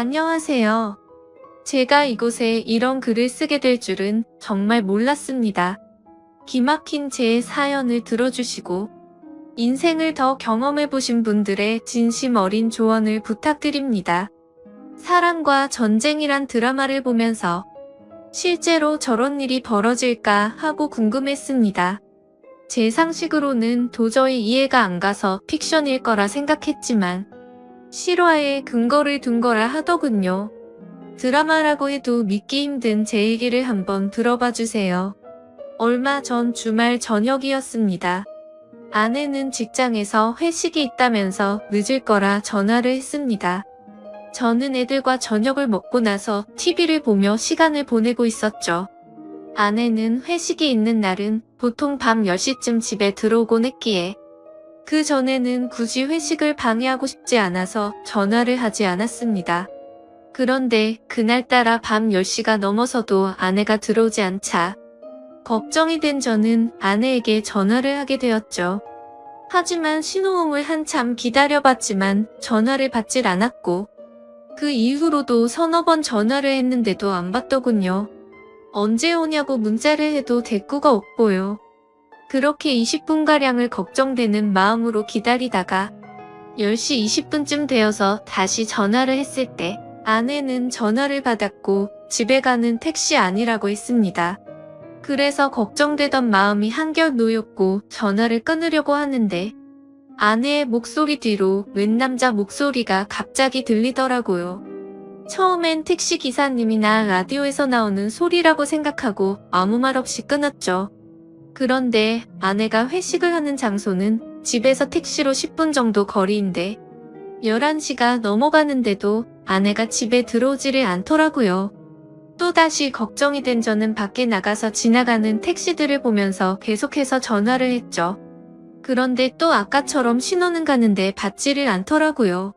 안녕하세요. 제가 이곳에 이런 글을 쓰게 될 줄은 정말 몰랐습니다. 기막힌 제 사연을 들어주시고 인생을 더 경험해보신 분들의 진심 어린 조언을 부탁드립니다. 사랑과 전쟁이란 드라마를 보면서 실제로 저런 일이 벌어질까 하고 궁금했습니다. 제 상식으로는 도저히 이해가 안 가서 픽션일 거라 생각했지만 실화에 근거를 둔 거라 하더군요. 드라마라고 해도 믿기 힘든 제 얘기를 한번 들어봐 주세요. 얼마 전 주말 저녁이었습니다. 아내는 직장에서 회식이 있다면서 늦을 거라 전화를 했습니다. 저는 애들과 저녁을 먹고 나서 TV를 보며 시간을 보내고 있었죠. 아내는 회식이 있는 날은 보통 밤 10시쯤 집에 들어오곤 했기에 그 전에는 굳이 회식을 방해하고 싶지 않아서 전화를 하지 않았습니다. 그런데 그날따라 밤 10시가 넘어서도 아내가 들어오지 않자 걱정이 된 저는 아내에게 전화를 하게 되었죠. 하지만 신호음을 한참 기다려봤지만 전화를 받질 않았고 그 이후로도 서너 번 전화를 했는데도 안 받더군요. 언제 오냐고 문자를 해도 대꾸가 없고요. 그렇게 20분가량을 걱정되는 마음으로 기다리다가 10시 20분쯤 되어서 다시 전화를 했을 때 아내는 전화를 받았고 집에 가는 택시 아니라고 했습니다. 그래서 걱정되던 마음이 한결 놓였고 전화를 끊으려고 하는데 아내의 목소리 뒤로 웬 남자 목소리가 갑자기 들리더라고요. 처음엔 택시기사님이나 라디오에서 나오는 소리라고 생각하고 아무 말 없이 끊었죠. 그런데 아내가 회식을 하는 장소는 집에서 택시로 10분 정도 거리인데 11시가 넘어가는데도 아내가 집에 들어오지를 않더라고요. 또다시 걱정이 된 저는 밖에 나가서 지나가는 택시들을 보면서 계속해서 전화를 했죠. 그런데 또 아까처럼 신호는 가는데 받지를 않더라고요.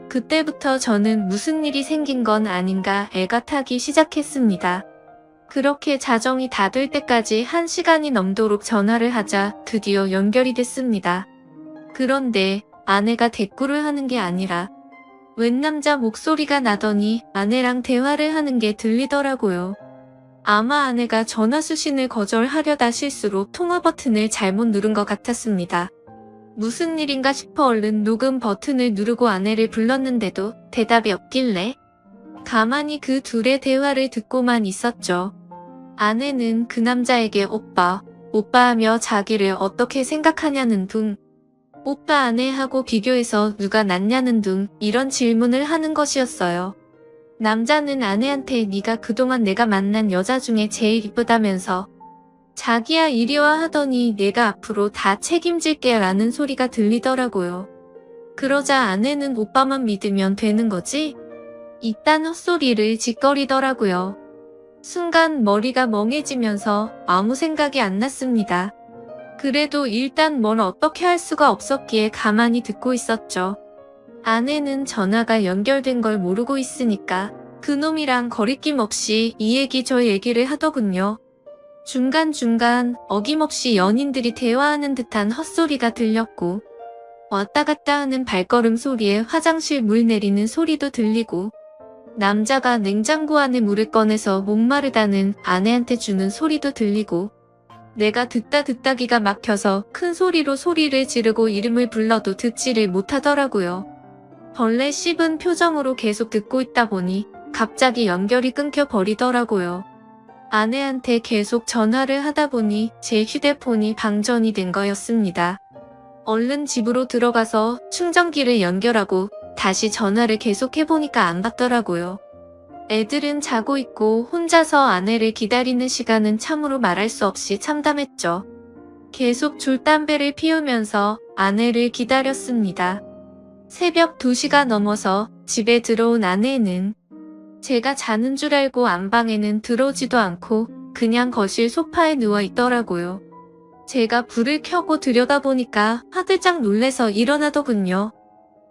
그때부터 저는 무슨 일이 생긴 건 아닌가 애가 타기 시작했습니다. 그렇게 자정이 다 될 때까지 1시간이 넘도록 전화를 하자 드디어 연결이 됐습니다. 그런데 아내가 대꾸를 하는 게 아니라 웬 남자 목소리가 나더니 아내랑 대화를 하는 게 들리더라고요. 아마 아내가 전화 수신을 거절하려다 실수로 통화 버튼을 잘못 누른 것 같았습니다. 무슨 일인가 싶어 얼른 녹음 버튼을 누르고 아내를 불렀는데도 대답이 없길래 가만히 그 둘의 대화를 듣고만 있었죠. 아내는 그 남자에게 오빠 하며 자기를 어떻게 생각하냐는 둥, 오빠 아내하고 비교해서 누가 낫냐는 둥 이런 질문을 하는 것이었어요. 남자는 아내한테 네가 그동안 내가 만난 여자 중에 제일 이쁘다면서 자기야 이리 와 하더니 내가 앞으로 다 책임질게 라는 소리가 들리더라고요. 그러자 아내는 오빠만 믿으면 되는 거지? 이딴 헛소리를 짓거리더라고요. 순간 머리가 멍해지면서 아무 생각이 안 났습니다. 그래도 일단 뭘 어떻게 할 수가 없었기에 가만히 듣고 있었죠. 아내는 전화가 연결된 걸 모르고 있으니까 그놈이랑 거리낌 없이 이 얘기 저 얘기를 하더군요. 중간중간 어김없이 연인들이 대화하는 듯한 헛소리가 들렸고 왔다 갔다 하는 발걸음 소리에 화장실 물 내리는 소리도 들리고 남자가 냉장고 안에 물을 꺼내서 목마르다는 아내한테 주는 소리도 들리고 내가 듣다 기가 막혀서 큰 소리로 소리를 지르고 이름을 불러도 듣지를 못하더라고요. 벌레 씹은 표정으로 계속 듣고 있다 보니 갑자기 연결이 끊겨버리더라고요. 아내한테 계속 전화를 하다 보니 제 휴대폰이 방전이 된 거였습니다. 얼른 집으로 들어가서 충전기를 연결하고 다시 전화를 계속 해보니까 안 받더라고요. 애들은 자고 있고 혼자서 아내를 기다리는 시간은 참으로 말할 수 없이 참담했죠. 계속 줄담배를 피우면서 아내를 기다렸습니다. 새벽 2시가 넘어서 집에 들어온 아내는 제가 자는 줄 알고 안방에는 들어오지도 않고 그냥 거실 소파에 누워 있더라고요. 제가 불을 켜고 들여다보니까 화들짝 놀래서 일어나더군요.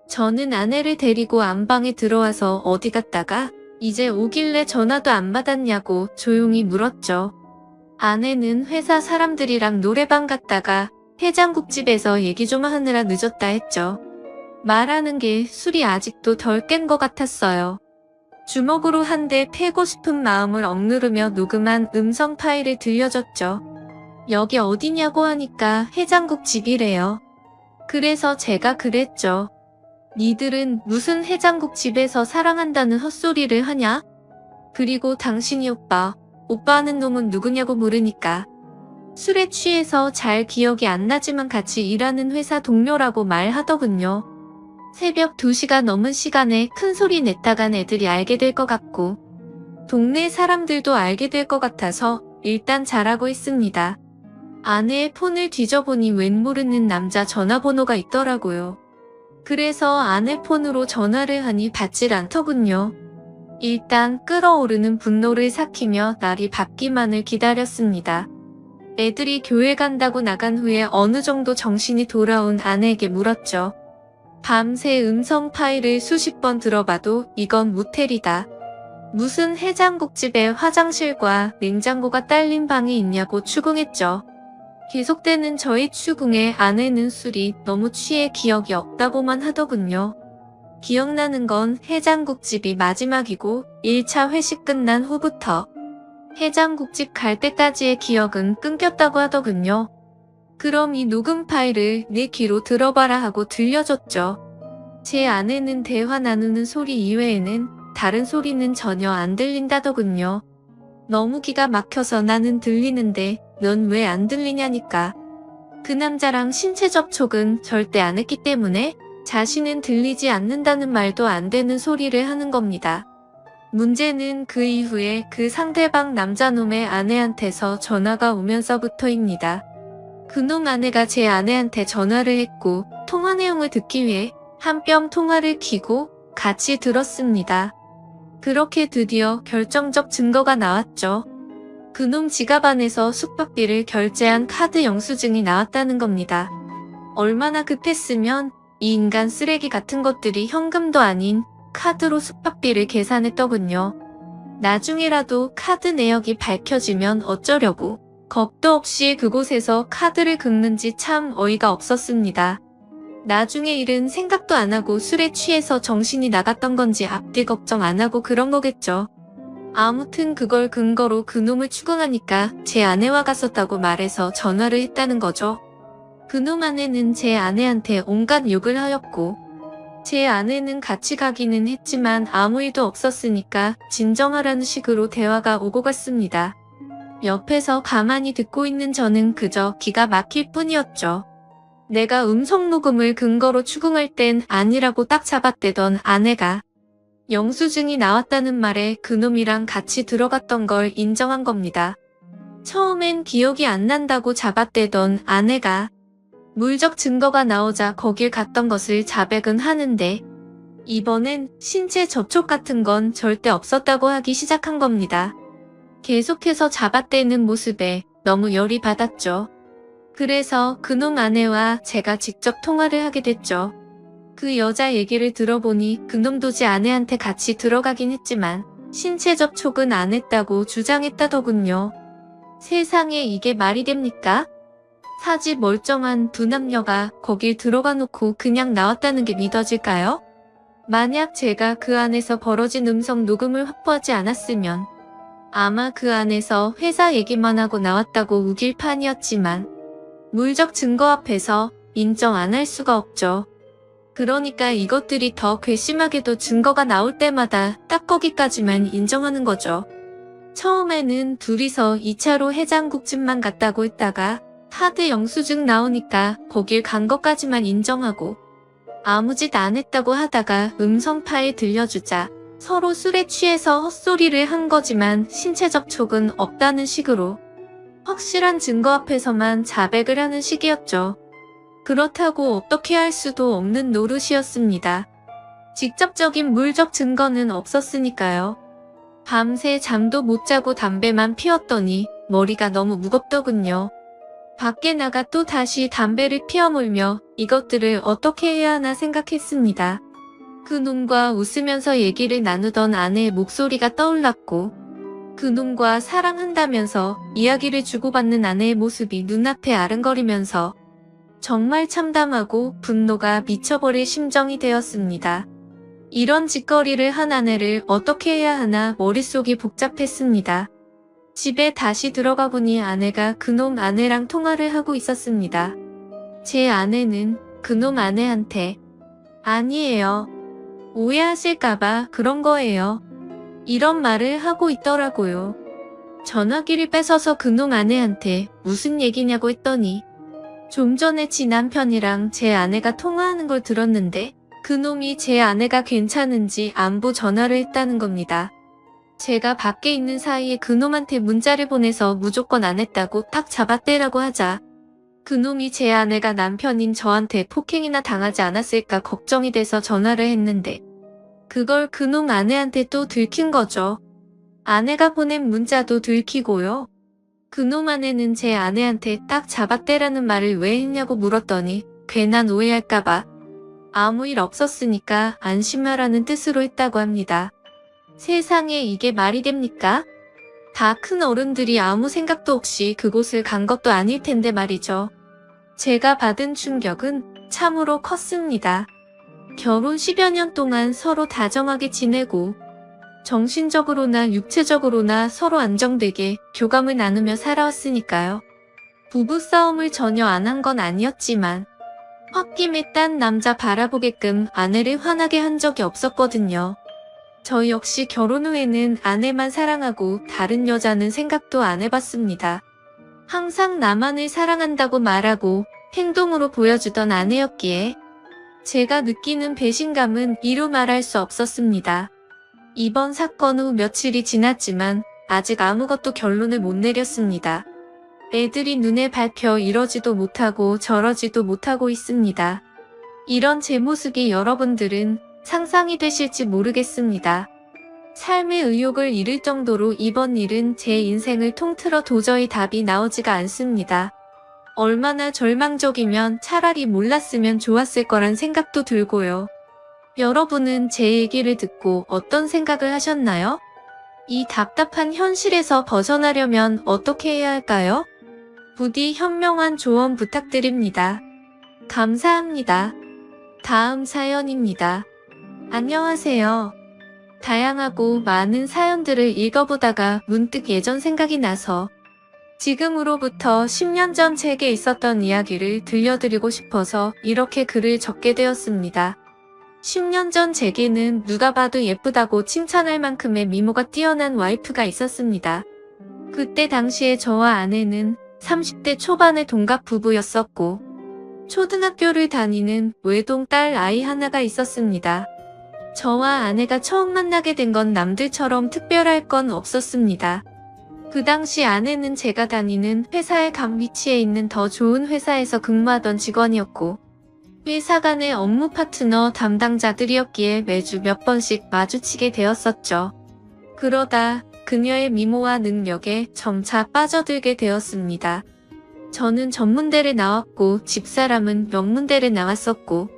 저는 아내를 데리고 안방에 들어와서 어디 갔다가 이제 오길래 전화도 안 받았냐고 조용히 물었죠. 아내는 회사 사람들이랑 노래방 갔다가 해장국집에서 얘기 좀 하느라 늦었다 했죠. 말하는 게 술이 아직도 덜 깬 것 같았어요. 주먹으로 한 대 패고 싶은 마음을 억누르며 녹음한 음성 파일을 들려줬죠. 여기 어디냐고 하니까 해장국 집이래요. 그래서 제가 그랬죠. 니들은 무슨 해장국 집에서 사랑한다는 헛소리를 하냐? 그리고 당신이 오빠 하는 놈은 누구냐고 물으니까 술에 취해서 잘 기억이 안 나지만 같이 일하는 회사 동료라고 말하더군요. 새벽 2시가 넘은 시간에 큰 소리 냈다간 애들이 알게 될 것 같고 동네 사람들도 알게 될 것 같아서 일단 잘하고 있습니다. 아내의 폰을 뒤져보니 웬 모르는 남자 전화번호가 있더라고요. 그래서 아내 폰으로 전화를 하니 받질 않더군요. 일단 끓어오르는 분노를 삭히며 날이 밝기만을 기다렸습니다. 애들이 교회 간다고 나간 후에 어느 정도 정신이 돌아온 아내에게 물었죠. 밤새 음성 파일을 수십 번 들어봐도 이건 모텔이다. 무슨 해장국집에 화장실과 냉장고가 딸린 방이 있냐고 추궁했죠. 계속되는 저희 추궁에 아내는 술이 너무 취해 기억이 없다고만 하더군요. 기억나는 건 해장국집이 마지막이고 1차 회식 끝난 후부터 해장국집 갈 때까지의 기억은 끊겼다고 하더군요. 그럼 이 녹음 파일을 내 귀로 들어봐라 하고 들려줬죠. 제 아내는 대화 나누는 소리 이외에는 다른 소리는 전혀 안 들린다더군요. 너무 기가 막혀서 나는 들리는데 넌 왜 안 들리냐니까. 그 남자랑 신체 접촉은 절대 안 했기 때문에 자신은 들리지 않는다는 말도 안 되는 소리를 하는 겁니다. 문제는 그 이후에 그 상대방 남자놈의 아내한테서 전화가 오면서부터입니다. 그놈 아내가 제 아내한테 전화를 했고 통화 내용을 듣기 위해 한 뼘 통화를 켜고 같이 들었습니다. 그렇게 드디어 결정적 증거가 나왔죠. 그놈 지갑 안에서 숙박비를 결제한 카드 영수증이 나왔다는 겁니다. 얼마나 급했으면 이 인간 쓰레기 같은 것들이 현금도 아닌 카드로 숙박비를 계산했더군요. 나중에라도 카드 내역이 밝혀지면 어쩌려고 겁도 없이 그곳에서 카드를 긁는지 참 어이가 없었습니다. 나중에 일은 생각도 안 하고 술에 취해서 정신이 나갔던 건지 앞뒤 걱정 안 하고 그런 거겠죠. 아무튼 그걸 근거로 그놈을 추궁하니까 제 아내와 갔었다고 말해서 전화를 했다는 거죠. 그놈 아내는 제 아내한테 온갖 욕을 하였고 제 아내는 같이 가기는 했지만 아무 일도 없었으니까 진정하라는 식으로 대화가 오고 갔습니다. 옆에서 가만히 듣고 있는 저는 그저 기가 막힐 뿐이었죠. 내가 음성 녹음을 근거로 추궁할 땐 아니라고 딱 잡아떼던 아내가 영수증이 나왔다는 말에 그놈이랑 같이 들어갔던 걸 인정한 겁니다. 처음엔 기억이 안 난다고 잡아떼던 아내가 물적 증거가 나오자 거길 갔던 것을 자백은 하는데 이번엔 신체 접촉 같은 건 절대 없었다고 하기 시작한 겁니다. 계속해서 잡아떼는 모습에 너무 열이 받았죠. 그래서 그놈 아내와 제가 직접 통화를 하게 됐죠. 그 여자 얘기를 들어보니 그놈도 제 아내한테 같이 들어가긴 했지만 신체 접촉은 안 했다고 주장했다더군요. 세상에 이게 말이 됩니까? 사지 멀쩡한 두 남녀가 거길 들어가 놓고 그냥 나왔다는 게 믿어질까요? 만약 제가 그 안에서 벌어진 음성 녹음을 확보하지 않았으면 아마 그 안에서 회사 얘기만 하고 나왔다고 우길 판이었지만 물적 증거 앞에서 인정 안 할 수가 없죠. 그러니까 이것들이 더 괘씸하게도 증거가 나올 때마다 딱 거기까지만 인정하는 거죠. 처음에는 둘이서 2차로 해장국집만 갔다고 했다가 카드 영수증 나오니까 거길 간 것까지만 인정하고 아무 짓 안 했다고 하다가 음성 파일 들려주자 서로 술에 취해서 헛소리를 한 거지만 신체 접촉은 없다는 식으로 확실한 증거 앞에서만 자백을 하는 식이었죠. 그렇다고 어떻게 할 수도 없는 노릇이었습니다. 직접적인 물적 증거는 없었으니까요. 밤새 잠도 못 자고 담배만 피웠더니 머리가 너무 무겁더군요. 밖에 나가 또 다시 담배를 피워물며 이것들을 어떻게 해야 하나 생각했습니다. 그놈과 웃으면서 얘기를 나누던 아내의 목소리가 떠올랐고 그놈과 사랑한다면서 이야기를 주고받는 아내의 모습이 눈앞에 아른거리면서 정말 참담하고 분노가 미쳐버릴 심정이 되었습니다. 이런 짓거리를 한 아내를 어떻게 해야 하나 머릿속이 복잡했습니다. 집에 다시 들어가 보니 아내가 그놈 아내랑 통화를 하고 있었습니다. 제 아내는 그놈 아내한테 아니에요. 오해하실까봐 그런 거예요. 이런 말을 하고 있더라고요. 전화기를 뺏어서 그놈 아내한테 무슨 얘기냐고 했더니 좀 전에 지 남편이랑 제 아내가 통화하는 걸 들었는데 그놈이 제 아내가 괜찮은지 안부 전화를 했다는 겁니다. 제가 밖에 있는 사이에 그놈한테 문자를 보내서 무조건 안 했다고 딱 잡아떼라고 하자 그놈이 제 아내가 남편인 저한테 폭행이나 당하지 않았을까 걱정이 돼서 전화를 했는데 그걸 그놈 아내한테 또 들킨 거죠. 아내가 보낸 문자도 들키고요. 그놈 아내는 제 아내한테 딱 잡아떼라는 말을 왜 했냐고 물었더니 괜한 오해할까봐 아무 일 없었으니까 안심하라는 뜻으로 했다고 합니다. 세상에 이게 말이 됩니까? 다 큰 어른들이 아무 생각도 없이 그곳을 간 것도 아닐 텐데 말이죠. 제가 받은 충격은 참으로 컸습니다. 결혼 10여 년 동안 서로 다정하게 지내고 정신적으로나 육체적으로나 서로 안정되게 교감을 나누며 살아왔으니까요. 부부싸움을 전혀 안 한 건 아니었지만 홧김에 딴 남자 바라보게끔 아내를 화나게 한 적이 없었거든요. 저 역시 결혼 후에는 아내만 사랑하고 다른 여자는 생각도 안 해봤습니다. 항상 나만을 사랑한다고 말하고 행동으로 보여주던 아내였기에 제가 느끼는 배신감은 이루 말할 수 없었습니다. 이번 사건 후 며칠이 지났지만 아직 아무것도 결론을 못 내렸습니다. 애들이 눈에 밟혀 이러지도 못하고 저러지도 못하고 있습니다. 이런 제 모습이 여러분들은 상상이 되실지 모르겠습니다. 삶의 의욕을 잃을 정도로 이번 일은 제 인생을 통틀어 도저히 답이 나오지가 않습니다. 얼마나 절망적이면 차라리 몰랐으면 좋았을 거란 생각도 들고요. 여러분은 제 얘기를 듣고 어떤 생각을 하셨나요? 이 답답한 현실에서 벗어나려면 어떻게 해야 할까요? 부디 현명한 조언 부탁드립니다. 감사합니다. 다음 사연입니다. 안녕하세요. 다양하고 많은 사연들을 읽어보다가 문득 예전 생각이 나서 지금으로부터 10년 전 제게 있었던 이야기를 들려드리고 싶어서 이렇게 글을 적게 되었습니다. 10년 전 제게는 누가 봐도 예쁘다고 칭찬할 만큼의 미모가 뛰어난 와이프가 있었습니다. 그때 당시에 저와 아내는 30대 초반의 동갑 부부였었고 초등학교를 다니는 외동 딸 아이 하나가 있었습니다. 저와 아내가 처음 만나게 된 건 남들처럼 특별할 건 없었습니다. 그 당시 아내는 제가 다니는 회사의 간 위치에 있는 더 좋은 회사에서 근무하던 직원이었고 회사 간의 업무 파트너 담당자들이었기에 매주 몇 번씩 마주치게 되었었죠. 그러다 그녀의 미모와 능력에 점차 빠져들게 되었습니다. 저는 전문대를 나왔고 집사람은 명문대를 나왔었고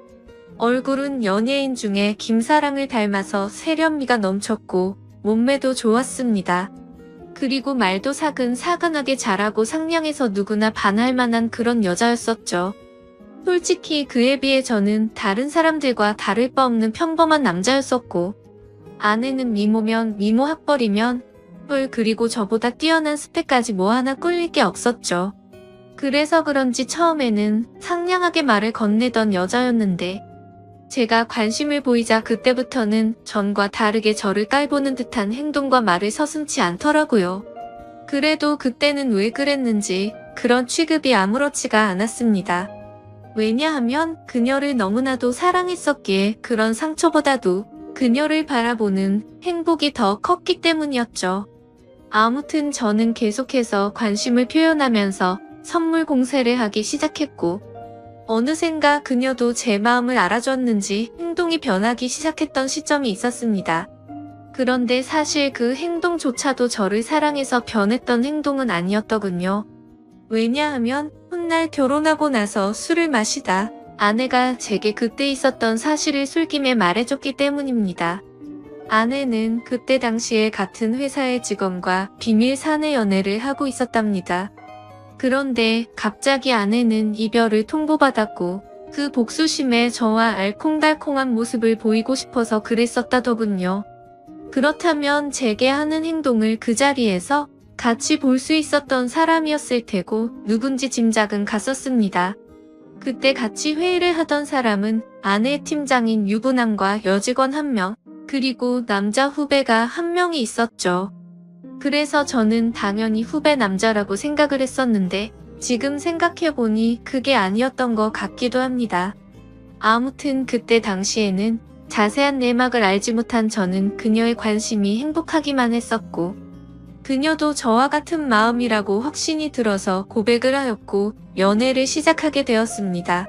얼굴은 연예인 중에 김사랑을 닮아서 세련미가 넘쳤고 몸매도 좋았습니다. 그리고 말도 사근사근하게 잘하고 상냥해서 누구나 반할 만한 그런 여자였었죠. 솔직히 그에 비해 저는 다른 사람들과 다를 바 없는 평범한 남자였었고 아내는 미모면 미모 학벌이면 그리고 저보다 뛰어난 스펙까지 뭐 하나 꿀릴 게 없었죠. 그래서 그런지 처음에는 상냥하게 말을 건네던 여자였는데 제가 관심을 보이자 그때부터는 전과 다르게 저를 깔보는 듯한 행동과 말을 서슴지 않더라고요. 그래도 그때는 왜 그랬는지 그런 취급이 아무렇지가 않았습니다. 왜냐하면 그녀를 너무나도 사랑했었기에 그런 상처보다도 그녀를 바라보는 행복이 더 컸기 때문이었죠. 아무튼 저는 계속해서 관심을 표현하면서 선물 공세를 하기 시작했고 어느샌가 그녀도 제 마음을 알아줬는지 행동이 변하기 시작했던 시점이 있었습니다. 그런데 사실 그 행동조차도 저를 사랑해서 변했던 행동은 아니었더군요. 왜냐하면 훗날 결혼하고 나서 술을 마시다 아내가 제게 그때 있었던 사실을 술김에 말해줬기 때문입니다. 아내는 그때 당시에 같은 회사의 직원과 비밀 사내 연애를 하고 있었답니다. 그런데 갑자기 아내는 이별을 통보받았고 그 복수심에 저와 알콩달콩한 모습을 보이고 싶어서 그랬었다더군요. 그렇다면 제게 하는 행동을 그 자리에서 같이 볼 수 있었던 사람이었을 테고 누군지 짐작은 갔었습니다. 그때 같이 회의를 하던 사람은 아내 팀장인 유부남과 여직원 1명, 그리고 남자 후배가 1명이 있었죠. 그래서 저는 당연히 후배 남자라고 생각을 했었는데 지금 생각해보니 그게 아니었던 것 같기도 합니다. 아무튼 그때 당시에는 자세한 내막을 알지 못한 저는 그녀의 관심이 행복하기만 했었고 그녀도 저와 같은 마음이라고 확신이 들어서 고백을 하였고 연애를 시작하게 되었습니다.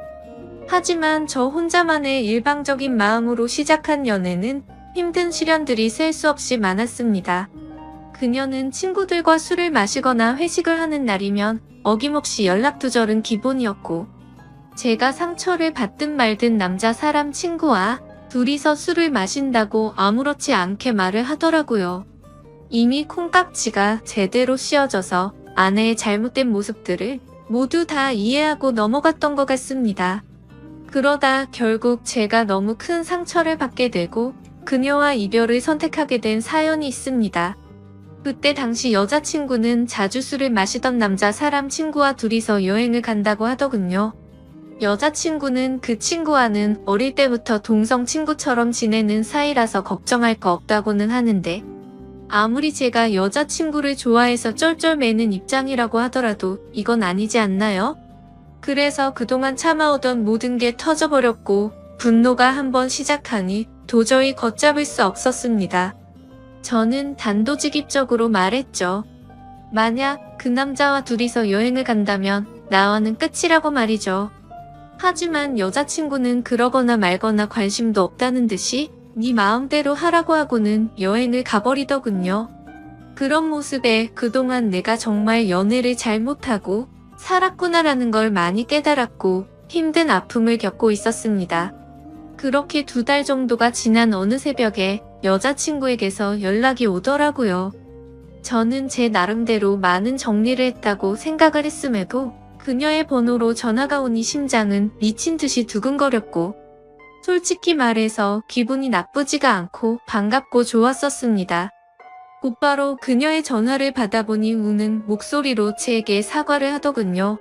하지만 저 혼자만의 일방적인 마음으로 시작한 연애는 힘든 시련들이 셀 수 없이 많았습니다. 그녀는 친구들과 술을 마시거나 회식을 하는 날이면 어김없이 연락두절은 기본이었고 제가 상처를 받든 말든 남자 사람 친구와 둘이서 술을 마신다고 아무렇지 않게 말을 하더라고요. 이미 콩깍지가 제대로 씌어져서 아내의 잘못된 모습들을 모두 다 이해하고 넘어갔던 것 같습니다. 그러다 결국 제가 너무 큰 상처를 받게 되고 그녀와 이별을 선택하게 된 사연이 있습니다. 그때 당시 여자친구는 자주 술을 마시던 남자 사람 친구와 둘이서 여행을 간다고 하더군요. 여자친구는 그 친구와는 어릴 때부터 동성 친구처럼 지내는 사이라서 걱정할 거 없다고는 하는데 아무리 제가 여자친구를 좋아해서 쩔쩔매는 입장이라고 하더라도 이건 아니지 않나요? 그래서 그동안 참아오던 모든 게 터져버렸고 분노가 한번 시작하니 도저히 걷잡을 수 없었습니다. 저는 단도직입적으로 말했죠. 만약 그 남자와 둘이서 여행을 간다면 나와는 끝이라고 말이죠. 하지만 여자친구는 그러거나 말거나 관심도 없다는 듯이 네 마음대로 하라고 하고는 여행을 가버리더군요. 그런 모습에 그동안 내가 정말 연애를 잘못하고 살았구나라는 걸 많이 깨달았고 힘든 아픔을 겪고 있었습니다. 그렇게 2달 정도가 지난 어느 새벽에 여자친구에게서 연락이 오더라고요. 저는 제 나름대로 많은 정리를 했다고 생각을 했음에도 그녀의 번호로 전화가 오니 심장은 미친 듯이 두근거렸고 솔직히 말해서 기분이 나쁘지가 않고 반갑고 좋았었습니다. 곧바로 그녀의 전화를 받아보니 우는 목소리로 제게 사과를 하더군요.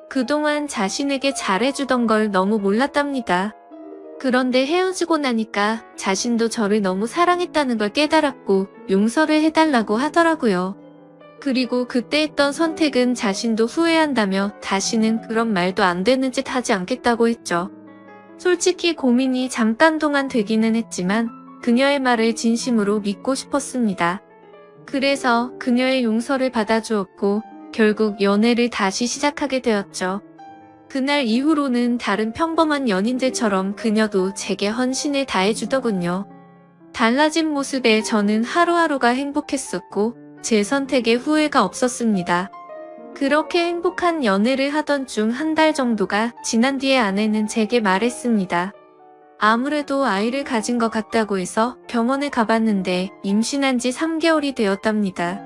그동안 자신에게 잘해주던 걸 너무 몰랐답니다. 그런데 헤어지고 나니까 자신도 저를 너무 사랑했다는 걸 깨달았고 용서를 해달라고 하더라고요. 그리고 그때 했던 선택은 자신도 후회한다며 다시는 그런 말도 안 되는 짓 하지 않겠다고 했죠. 솔직히 고민이 잠깐 동안 되기는 했지만 그녀의 말을 진심으로 믿고 싶었습니다. 그래서 그녀의 용서를 받아주었고 결국 연애를 다시 시작하게 되었죠. 그날 이후로는 다른 평범한 연인들처럼 그녀도 제게 헌신을 다해주더군요. 달라진 모습에 저는 하루하루가 행복했었고 제 선택에 후회가 없었습니다. 그렇게 행복한 연애를 하던 중 1달 정도가 지난 뒤에 아내는 제게 말했습니다. 아무래도 아이를 가진 것 같다고 해서 병원에 가봤는데 임신한 지 3개월이 되었답니다.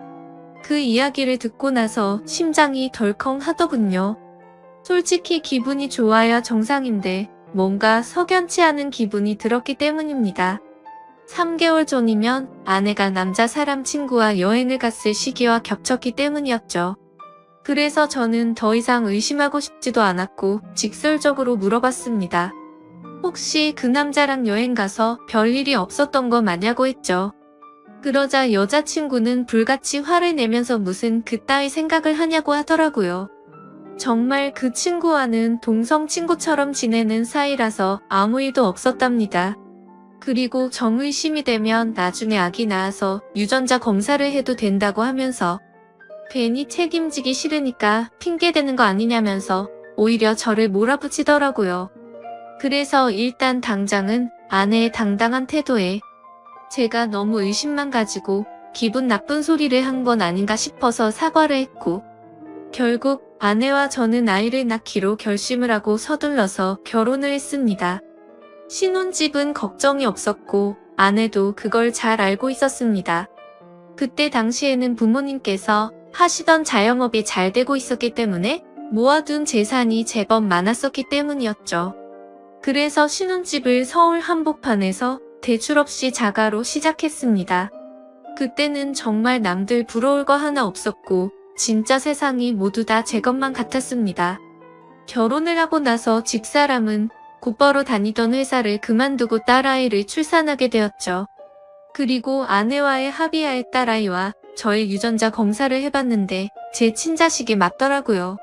그 이야기를 듣고 나서 심장이 덜컹 하더군요. 솔직히 기분이 좋아야 정상인데 뭔가 석연치 않은 기분이 들었기 때문입니다. 3개월 전이면 아내가 남자 사람 친구와 여행을 갔을 시기와 겹쳤기 때문이었죠. 그래서 저는 더 이상 의심하고 싶지도 않았고 직설적으로 물어봤습니다. 혹시 그 남자랑 여행 가서 별일이 없었던 거 맞냐고 했죠. 그러자 여자친구는 불같이 화를 내면서 무슨 그따위 생각을 하냐고 하더라고요. 정말 그 친구와는 동성 친구처럼 지내는 사이라서 아무 일도 없었답니다. 그리고 정의심이 되면 나중에 아기 낳아서 유전자 검사를 해도 된다고 하면서 괜히 책임지기 싫으니까 핑계대는 거 아니냐면서 오히려 저를 몰아붙이더라고요. 그래서 일단 당장은 아내의 당당한 태도에 제가 너무 의심만 가지고 기분 나쁜 소리를 한 건 아닌가 싶어서 사과를 했고 결국 아내와 저는 아이를 낳기로 결심을 하고 서둘러서 결혼을 했습니다. 신혼집은 걱정이 없었고 아내도 그걸 잘 알고 있었습니다. 그때 당시에는 부모님께서 하시던 자영업이 잘 되고 있었기 때문에 모아둔 재산이 제법 많았었기 때문이었죠. 그래서 신혼집을 서울 한복판에서 대출 없이 자가로 시작했습니다. 그때는 정말 남들 부러울 거 하나 없었고 진짜 세상이 모두 다 제 것만 같았습니다. 결혼을 하고 나서 집사람은 곧바로 다니던 회사를 그만두고 딸아이를 출산하게 되었죠. 그리고 아내와의 합의하에 딸아이와 저의 유전자 검사를 해봤는데 제 친자식이 맞더라고요.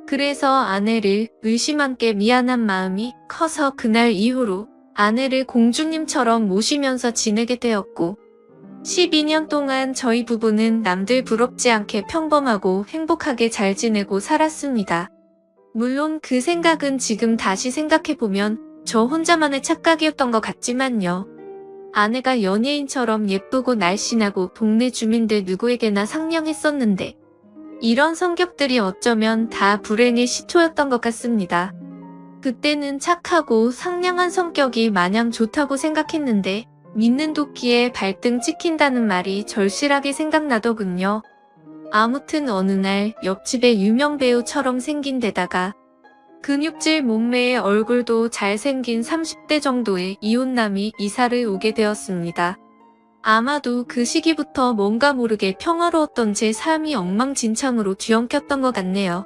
그래서 아내를 의심한 게 미안한 마음이 커서 그날 이후로 아내를 공주님처럼 모시면서 지내게 되었고 12년 동안 저희 부부는 남들 부럽지 않게 평범하고 행복하게 잘 지내고 살았습니다. 물론 그 생각은 지금 다시 생각해보면 저 혼자만의 착각이었던 것 같지만요. 아내가 연예인처럼 예쁘고 날씬하고 동네 주민들 누구에게나 상냥했었는데 이런 성격들이 어쩌면 다 불행의 시초였던 것 같습니다. 그때는 착하고 상냥한 성격이 마냥 좋다고 생각했는데 믿는 도끼에 발등 찍힌다는 말이 절실하게 생각나더군요. 아무튼 어느 날 옆집의 유명 배우처럼 생긴 데다가 근육질 몸매의 얼굴도 잘생긴 30대 정도의 이혼남이 이사를 오게 되었습니다. 아마도 그 시기부터 뭔가 모르게 평화로웠던 제 삶이 엉망진창으로 뒤엉켰던 것 같네요.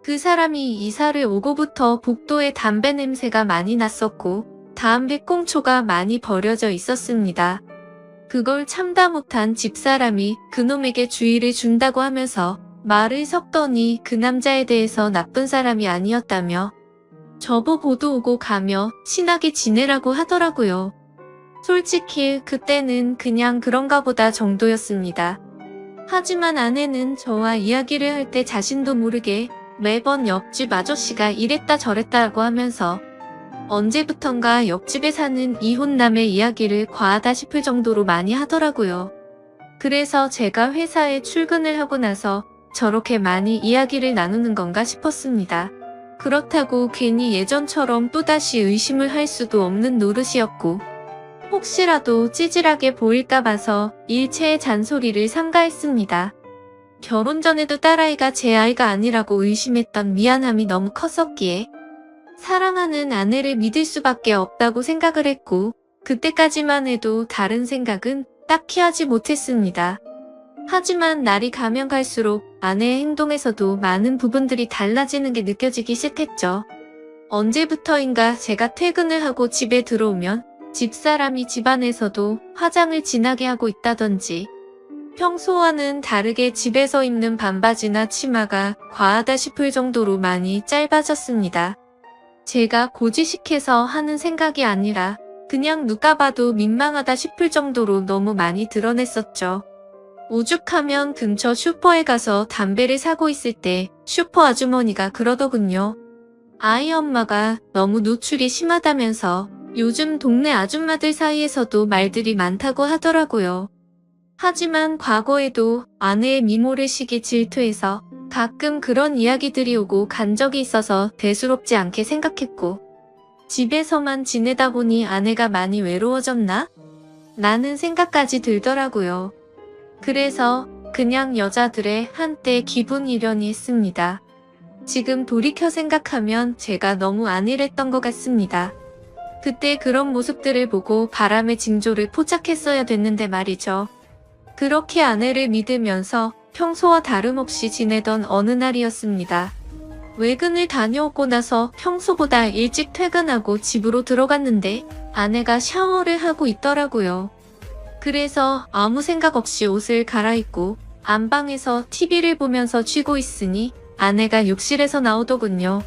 그 사람이 이사를 오고부터 복도에 담배 냄새가 많이 났었고 담배 꽁초가 많이 버려져 있었습니다. 그걸 참다 못한 집사람이 그놈에게 주의를 준다고 하면서 말을 섞더니 그 남자에 대해서 나쁜 사람이 아니었다며 저보고도 오고 가며 친하게 지내라고 하더라고요. 솔직히 그때는 그냥 그런가 보다 정도였습니다. 하지만 아내는 저와 이야기를 할 때 자신도 모르게 매번 옆집 아저씨가 이랬다 저랬다고 하면서 언제부턴가 옆집에 사는 이혼남의 이야기를 과하다 싶을 정도로 많이 하더라고요. 그래서 제가 회사에 출근을 하고 나서 저렇게 많이 이야기를 나누는 건가 싶었습니다. 그렇다고 괜히 예전처럼 또다시 의심을 할 수도 없는 노릇이었고 혹시라도 찌질하게 보일까 봐서 일체의 잔소리를 삼가했습니다. 결혼 전에도 딸아이가 제 아이가 아니라고 의심했던 미안함이 너무 컸었기에 사랑하는 아내를 믿을 수밖에 없다고 생각을 했고 그때까지만 해도 다른 생각은 딱히 하지 못했습니다. 하지만 날이 가면 갈수록 아내의 행동에서도 많은 부분들이 달라지는 게 느껴지기 시작했죠. 언제부터인가 제가 퇴근을 하고 집에 들어오면 집사람이 집안에서도 화장을 진하게 하고 있다던지 평소와는 다르게 집에서 입는 반바지나 치마가 과하다 싶을 정도로 많이 짧아졌습니다. 제가 고지식해서 하는 생각이 아니라 그냥 누가 봐도 민망하다 싶을 정도로 너무 많이 드러냈었죠. 오죽하면 근처 슈퍼에 가서 담배를 사고 있을 때 슈퍼 아주머니가 그러더군요. 아이 엄마가 너무 노출이 심하다면서 요즘 동네 아줌마들 사이에서도 말들이 많다고 하더라고요. 하지만 과거에도 아내의 미모래식이 질투해서 가끔 그런 이야기들이 오고 간 적이 있어서 대수롭지 않게 생각했고 집에서만 지내다 보니 아내가 많이 외로워졌나? 라는 생각까지 들더라고요. 그래서 그냥 여자들의 한때 기분 이련이 했습니다. 지금 돌이켜 생각하면 제가 너무 안일했던 것 같습니다. 그때 그런 모습들을 보고 바람의 징조를 포착했어야 됐는데 말이죠. 그렇게 아내를 믿으면서 평소와 다름없이 지내던 어느 날이었습니다. 외근을 다녀오고 나서 평소보다 일찍 퇴근하고 집으로 들어갔는데 아내가 샤워를 하고 있더라고요. 그래서 아무 생각 없이 옷을 갈아입고 안방에서 TV를 보면서 쉬고 있으니 아내가 욕실에서 나오더군요.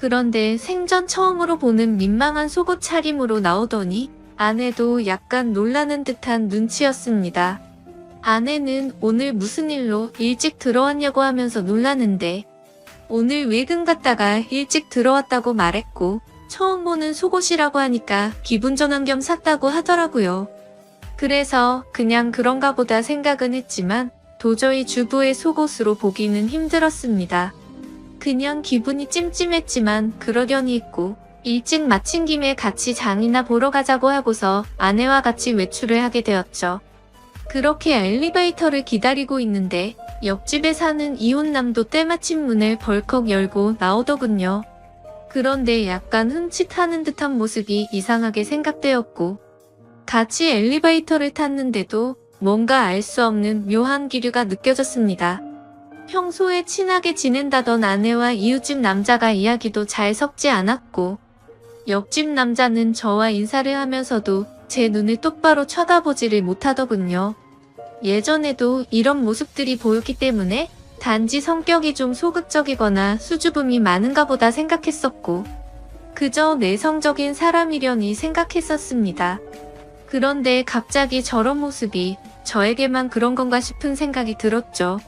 그런데 생전 처음으로 보는 민망한 속옷 차림으로 나오더니 아내도 약간 놀라는 듯한 눈치였습니다. 아내는 오늘 무슨 일로 일찍 들어왔냐고 하면서 놀라는데 오늘 외근 갔다가 일찍 들어왔다고 말했고 처음 보는 속옷이라고 하니까 기분 전환 겸 샀다고 하더라고요. 그래서 그냥 그런가 보다 생각은 했지만 도저히 주부의 속옷으로 보기는 힘들었습니다. 그냥 기분이 찜찜했지만 그러려니 했고 일찍 마친 김에 같이 장이나 보러 가자고 하고서 아내와 같이 외출을 하게 되었죠. 그렇게 엘리베이터를 기다리고 있는데 옆집에 사는 이혼남도 때마침 문을 벌컥 열고 나오더군요. 그런데 약간 흠칫하는 듯한 모습이 이상하게 생각되었고, 같이 엘리베이터를 탔는데도 뭔가 알 수 없는 묘한 기류가 느껴졌습니다. 평소에 친하게 지낸다던 아내와 이웃집 남자가 이야기도 잘 섞지 않았고, 옆집 남자는 저와 인사를 하면서도 제 눈을 똑바로 쳐다보지를 못하더군요. 예전에도 이런 모습들이 보였기 때문에 단지 성격이 좀 소극적이거나 수줍음이 많은가 보다 생각했었고, 그저 내성적인 사람이려니 생각했었습니다. 그런데 갑자기 저런 모습이 저에게만 그런 건가 싶은 생각이 들었죠.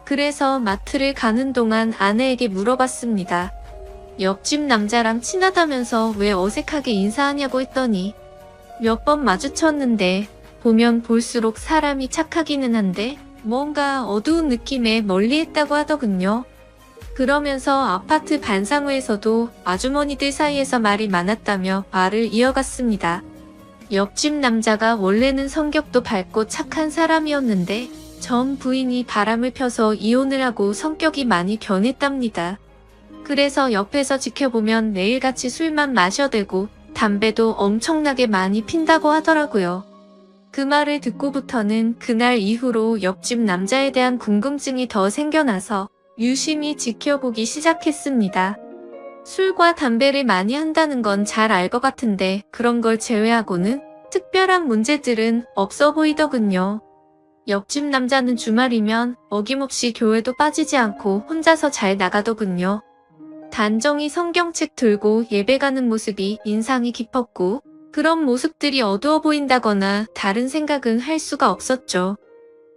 그래서 마트를 가는 동안 아내에게 물어봤습니다. 옆집 남자랑 친하다면서 왜 어색하게 인사하냐고 했더니 몇 번 마주쳤는데 보면 볼수록 사람이 착하기는 한데 뭔가 어두운 느낌에 멀리했다고 하더군요. 그러면서 아파트 반상회에서도 아주머니들 사이에서 말이 많았다며 말을 이어갔습니다. 옆집 남자가 원래는 성격도 밝고 착한 사람이었는데 전 부인이 바람을 펴서 이혼을 하고 성격이 많이 변했답니다. 그래서 옆에서 지켜보면 매일같이 술만 마셔대고 담배도 엄청나게 많이 핀다고 하더라고요. 그 말을 듣고부터는 그날 이후로 옆집 남자에 대한 궁금증이 더 생겨나서 유심히 지켜보기 시작했습니다. 술과 담배를 많이 한다는 건 잘 알 것 같은데 그런 걸 제외하고는 특별한 문제들은 없어 보이더군요. 옆집 남자는 주말이면 어김없이 교회도 빠지지 않고 혼자서 잘 나가더군요. 단정히 성경책 들고 예배 가는 모습이 인상이 깊었고 그런 모습들이 어두워 보인다거나 다른 생각은 할 수가 없었죠.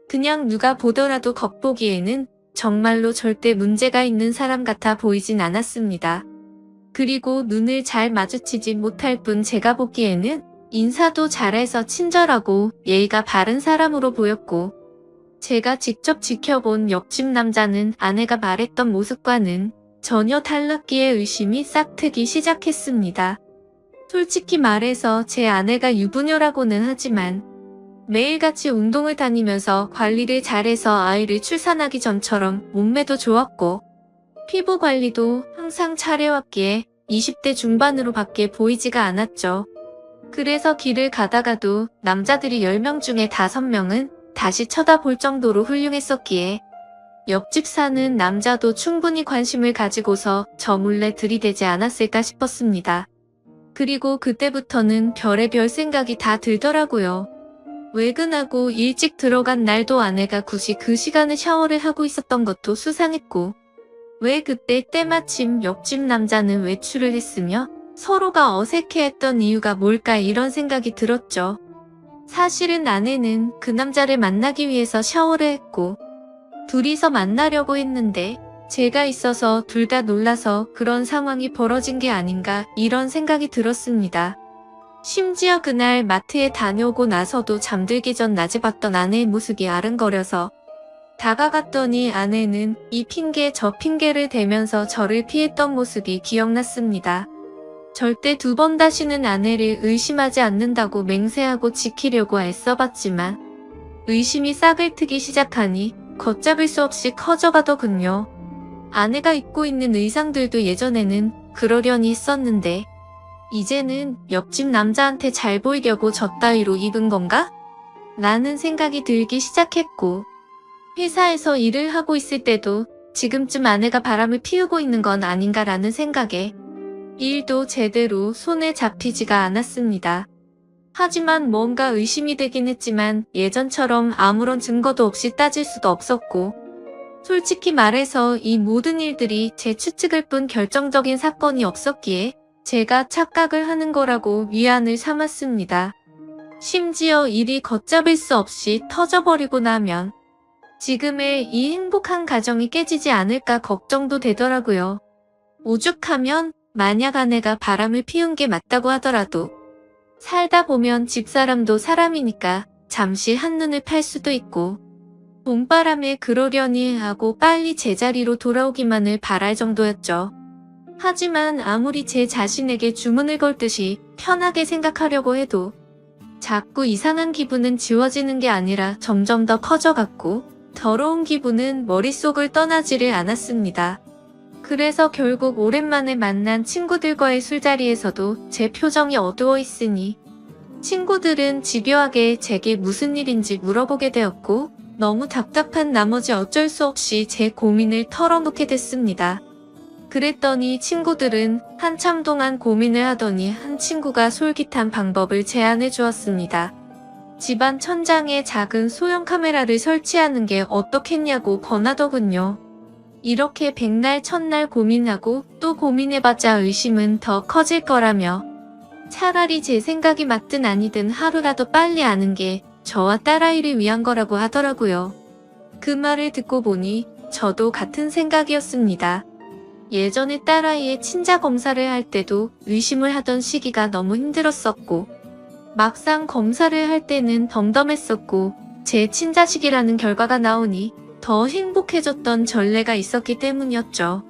그냥 누가 보더라도 겉보기에는 정말로 절대 문제가 있는 사람 같아 보이진 않았습니다. 그리고 눈을 잘 마주치지 못할 뿐 제가 보기에는 인사도 잘해서 친절하고 예의가 바른 사람으로 보였고 제가 직접 지켜본 옆집 남자는 아내가 말했던 모습과는 전혀 달랐기에 의심이 싹트기 시작했습니다. 솔직히 말해서 제 아내가 유부녀라고는 하지만 매일같이 운동을 다니면서 관리를 잘해서 아이를 출산하기 전처럼 몸매도 좋았고 피부 관리도 항상 잘해왔기에 20대 중반으로 밖에 보이지가 않았죠. 그래서 길을 가다가도 남자들이 10명 중에 5명은 다시 쳐다볼 정도로 훌륭했었기에 옆집 사는 남자도 충분히 관심을 가지고서 저 몰래 들이대지 않았을까 싶었습니다. 그리고 그때부터는 별의별 생각이 다 들더라고요. 외근하고 일찍 들어간 날도 아내가 굳이 그 시간에 샤워를 하고 있었던 것도 수상했고 왜 그때 때마침 옆집 남자는 외출을 했으며 서로가 어색해했던 이유가 뭘까 이런 생각이 들었죠. 사실은 아내는 그 남자를 만나기 위해서 샤워를 했고 둘이서 만나려고 했는데 제가 있어서 둘 다 놀라서 그런 상황이 벌어진 게 아닌가 이런 생각이 들었습니다. 심지어 그날 마트에 다녀오고 나서도 잠들기 전 낮에 봤던 아내의 모습이 아른거려서 다가갔더니 아내는 이 핑계 저 핑계를 대면서 저를 피했던 모습이 기억났습니다. 절대 2번 다시는 아내를 의심하지 않는다고 맹세하고 지키려고 애써봤지만 의심이 싹을 트기 시작하니 걷잡을 수 없이 커져가더군요. 아내가 입고 있는 의상들도 예전에는 그러려니 했었는데 이제는 옆집 남자한테 잘 보이려고 저 따위로 입은 건가? 라는 생각이 들기 시작했고 회사에서 일을 하고 있을 때도 지금쯤 아내가 바람을 피우고 있는 건 아닌가라는 생각에 일도 제대로 손에 잡히지가 않았습니다. 하지만 뭔가 의심이 되긴 했지만 예전처럼 아무런 증거도 없이 따질 수도 없었고 솔직히 말해서 이 모든 일들이 제 추측일 뿐 결정적인 사건이 없었기에 제가 착각을 하는 거라고 위안을 삼았습니다. 심지어 일이 걷잡을 수 없이 터져버리고 나면 지금의 이 행복한 가정이 깨지지 않을까 걱정도 되더라고요. 오죽하면 만약 아내가 바람을 피운 게 맞다고 하더라도 살다 보면 집사람도 사람이니까 잠시 한눈을 팔 수도 있고 봄바람에 그러려니 하고 빨리 제자리로 돌아오기만을 바랄 정도였죠. 하지만 아무리 제 자신에게 주문을 걸듯이 편하게 생각하려고 해도 자꾸 이상한 기분은 지워지는 게 아니라 점점 더 커져갔고 더러운 기분은 머릿속을 떠나지를 않았습니다. 그래서 결국 오랜만에 만난 친구들과의 술자리에서도 제 표정이 어두워 있으니 친구들은 집요하게 제게 무슨 일인지 물어보게 되었고 너무 답답한 나머지 어쩔 수 없이 제 고민을 털어놓게 됐습니다. 그랬더니 친구들은 한참 동안 고민을 하더니 한 친구가 솔깃한 방법을 제안해 주었습니다. 집안 천장에 작은 소형 카메라를 설치하는 게 어떻겠냐고 권하더군요. 이렇게 백날 첫날 고민하고 또 고민해봤자 의심은 더 커질 거라며 차라리 제 생각이 맞든 아니든 하루라도 빨리 아는 게 저와 딸아이를 위한 거라고 하더라고요. 그 말을 듣고 보니 저도 같은 생각이었습니다. 예전에 딸아이의 친자 검사를 할 때도 의심을 하던 시기가 너무 힘들었었고 막상 검사를 할 때는 덤덤했었고 제 친자식이라는 결과가 나오니 더 행복해졌던 전례가 있었기 때문이었죠.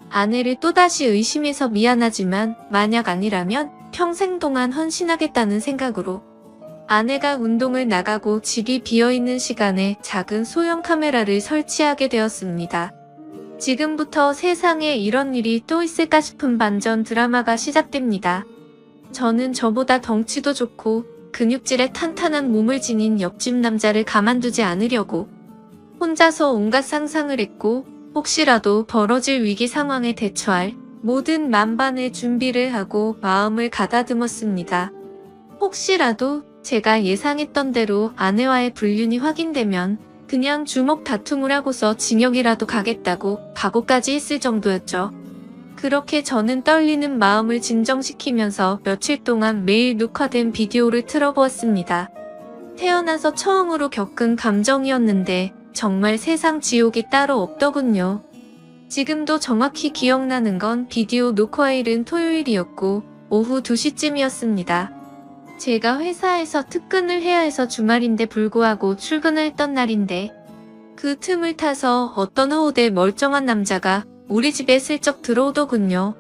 아내를 또다시 의심해서 미안하지만 만약 아니라면 평생 동안 헌신하겠다는 생각으로 아내가 운동을 나가고 집이 비어있는 시간에 작은 소형 카메라를 설치하게 되었습니다. 지금부터 세상에 이런 일이 또 있을까 싶은 반전 드라마가 시작됩니다. 저는 저보다 덩치도 좋고 근육질에 탄탄한 몸을 지닌 옆집 남자를 가만두지 않으려고 혼자서 온갖 상상을 했고 혹시라도 벌어질 위기 상황에 대처할 모든 만반의 준비를 하고 마음을 가다듬었습니다. 혹시라도 제가 예상했던 대로 아내와의 불륜이 확인되면 그냥 주먹 다툼을 하고서 징역이라도 가겠다고 각오까지 했을 정도였죠. 그렇게 저는 떨리는 마음을 진정시키면서 며칠 동안 매일 녹화된 비디오를 틀어보았습니다. 태어나서 처음으로 겪은 감정이었는데 정말 세상 지옥이 따로 없더군요. 지금도 정확히 기억나는 건 비디오 녹화일은 토요일이었고 오후 2시쯤이었습니다. 제가 회사에서 특근을 해야 해서 주말인데 불구하고 출근을 했던 날인데 그 틈을 타서 어떤 허우대 멀쩡한 남자가 우리 집에 슬쩍 들어오더군요.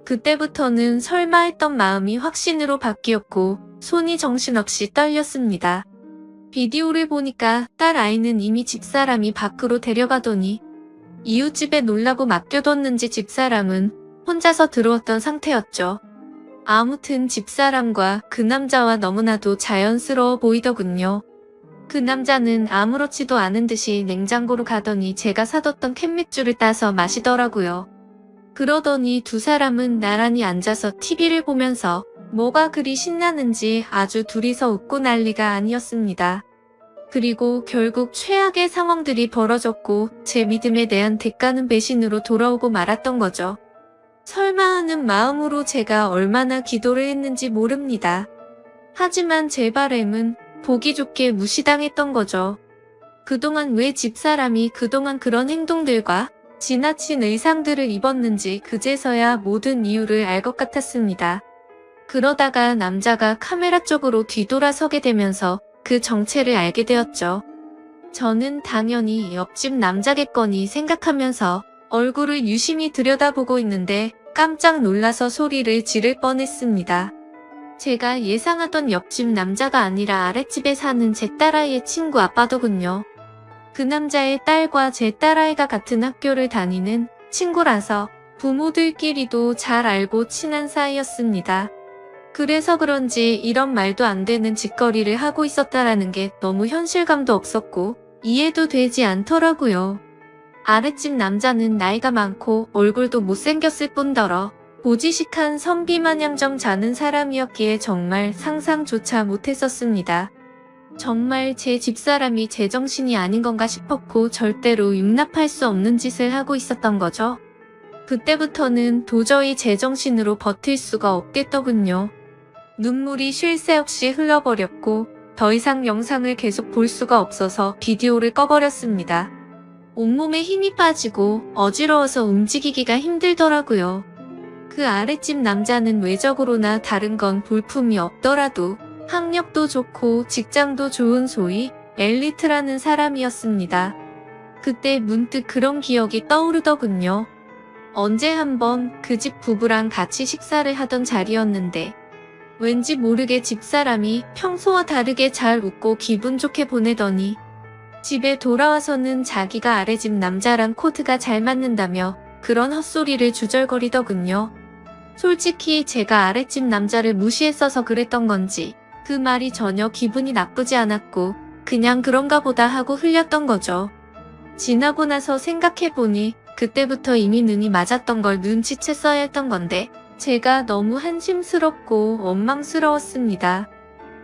그때부터는 설마 했던 마음이 확신으로 바뀌었고 손이 정신없이 떨렸습니다. 비디오를 보니까 딸 아이는 이미 집사람이 밖으로 데려가더니 이웃집에 놀라고 맡겨뒀는지 집사람은 혼자서 들어왔던 상태였죠. 아무튼 집사람과 그 남자와 너무나도 자연스러워 보이더군요. 그 남자는 아무렇지도 않은 듯이 냉장고로 가더니 제가 사뒀던 캔맥주를 따서 마시더라고요. 그러더니 두 사람은 나란히 앉아서 TV를 보면서 뭐가 그리 신나는지 아주 둘이서 웃고 난리가 아니었습니다. 그리고 결국 최악의 상황들이 벌어졌고 제 믿음에 대한 대가는 배신으로 돌아오고 말았던 거죠. 설마 하는 마음으로 제가 얼마나 기도를 했는지 모릅니다. 하지만 제 바램은 보기 좋게 무시당했던 거죠. 그동안 왜 집사람이 그동안 그런 행동들과 지나친 의상들을 입었는지 그제서야 모든 이유를 알 것 같았습니다. 그러다가 남자가 카메라 쪽으로 뒤돌아서게 되면서 그 정체를 알게 되었죠. 저는 당연히 옆집 남자겠거니 생각하면서 얼굴을 유심히 들여다보고 있는데 깜짝 놀라서 소리를 지를 뻔했습니다. 제가 예상하던 옆집 남자가 아니라 아랫집에 사는 제 딸아이의 친구 아빠더군요. 그 남자의 딸과 제 딸아이가 같은 학교를 다니는 친구라서 부모들끼리도 잘 알고 친한 사이였습니다. 그래서 그런지 이런 말도 안 되는 짓거리를 하고 있었다라는 게 너무 현실감도 없었고 이해도 되지 않더라고요. 아랫집 남자는 나이가 많고 얼굴도 못생겼을 뿐더러 보지식한 선비마냥 점 자는 사람이었기에 정말 상상조차 못했었습니다. 정말 제 집사람이 제정신이 아닌 건가 싶었고 절대로 용납할 수 없는 짓을 하고 있었던 거죠. 그때부터는 도저히 제정신으로 버틸 수가 없겠더군요. 눈물이 쉴 새 없이 흘러버렸고 더 이상 영상을 계속 볼 수가 없어서 비디오를 꺼버렸습니다. 온몸에 힘이 빠지고 어지러워서 움직이기가 힘들더라고요. 그 아랫집 남자는 외적으로나 다른 건 볼품이 없더라도 학력도 좋고 직장도 좋은 소위 엘리트라는 사람이었습니다. 그때 문득 그런 기억이 떠오르더군요. 언제 한번 그 집 부부랑 같이 식사를 하던 자리였는데 왠지 모르게 집사람이 평소와 다르게 잘 웃고 기분 좋게 보내더니 집에 돌아와서는 자기가 아랫집 남자랑 코드가 잘 맞는다며 그런 헛소리를 주절거리더군요. 솔직히 제가 아랫집 남자를 무시했어서 그랬던 건지 그 말이 전혀 기분이 나쁘지 않았고 그냥 그런가 보다 하고 흘렸던 거죠. 지나고 나서 생각해보니 그때부터 이미 눈이 맞았던 걸 눈치챘어야 했던 건데 제가 너무 한심스럽고 원망스러웠습니다.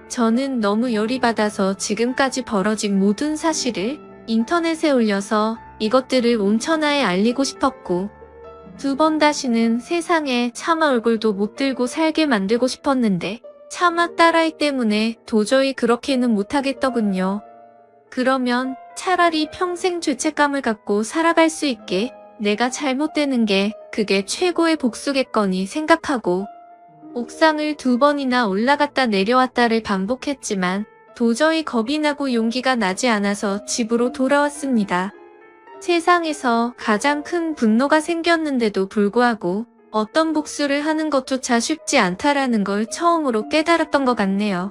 저는 너무 열이 받아서 지금까지 벌어진 모든 사실을 인터넷에 올려서 이것들을 온 천하에 알리고 싶었고 2번 다시는 세상에 차마 얼굴도 못 들고 살게 만들고 싶었는데 차마 딸아이 때문에 도저히 그렇게는 못하겠더군요. 그러면 차라리 평생 죄책감을 갖고 살아갈 수 있게 내가 잘못되는 게 그게 최고의 복수겠거니 생각하고 옥상을 2번이나 올라갔다 내려왔다를 반복했지만 도저히 겁이 나고 용기가 나지 않아서 집으로 돌아왔습니다. 세상에서 가장 큰 분노가 생겼는데도 불구하고 어떤 복수를 하는 것조차 쉽지 않다라는 걸 처음으로 깨달았던 것 같네요.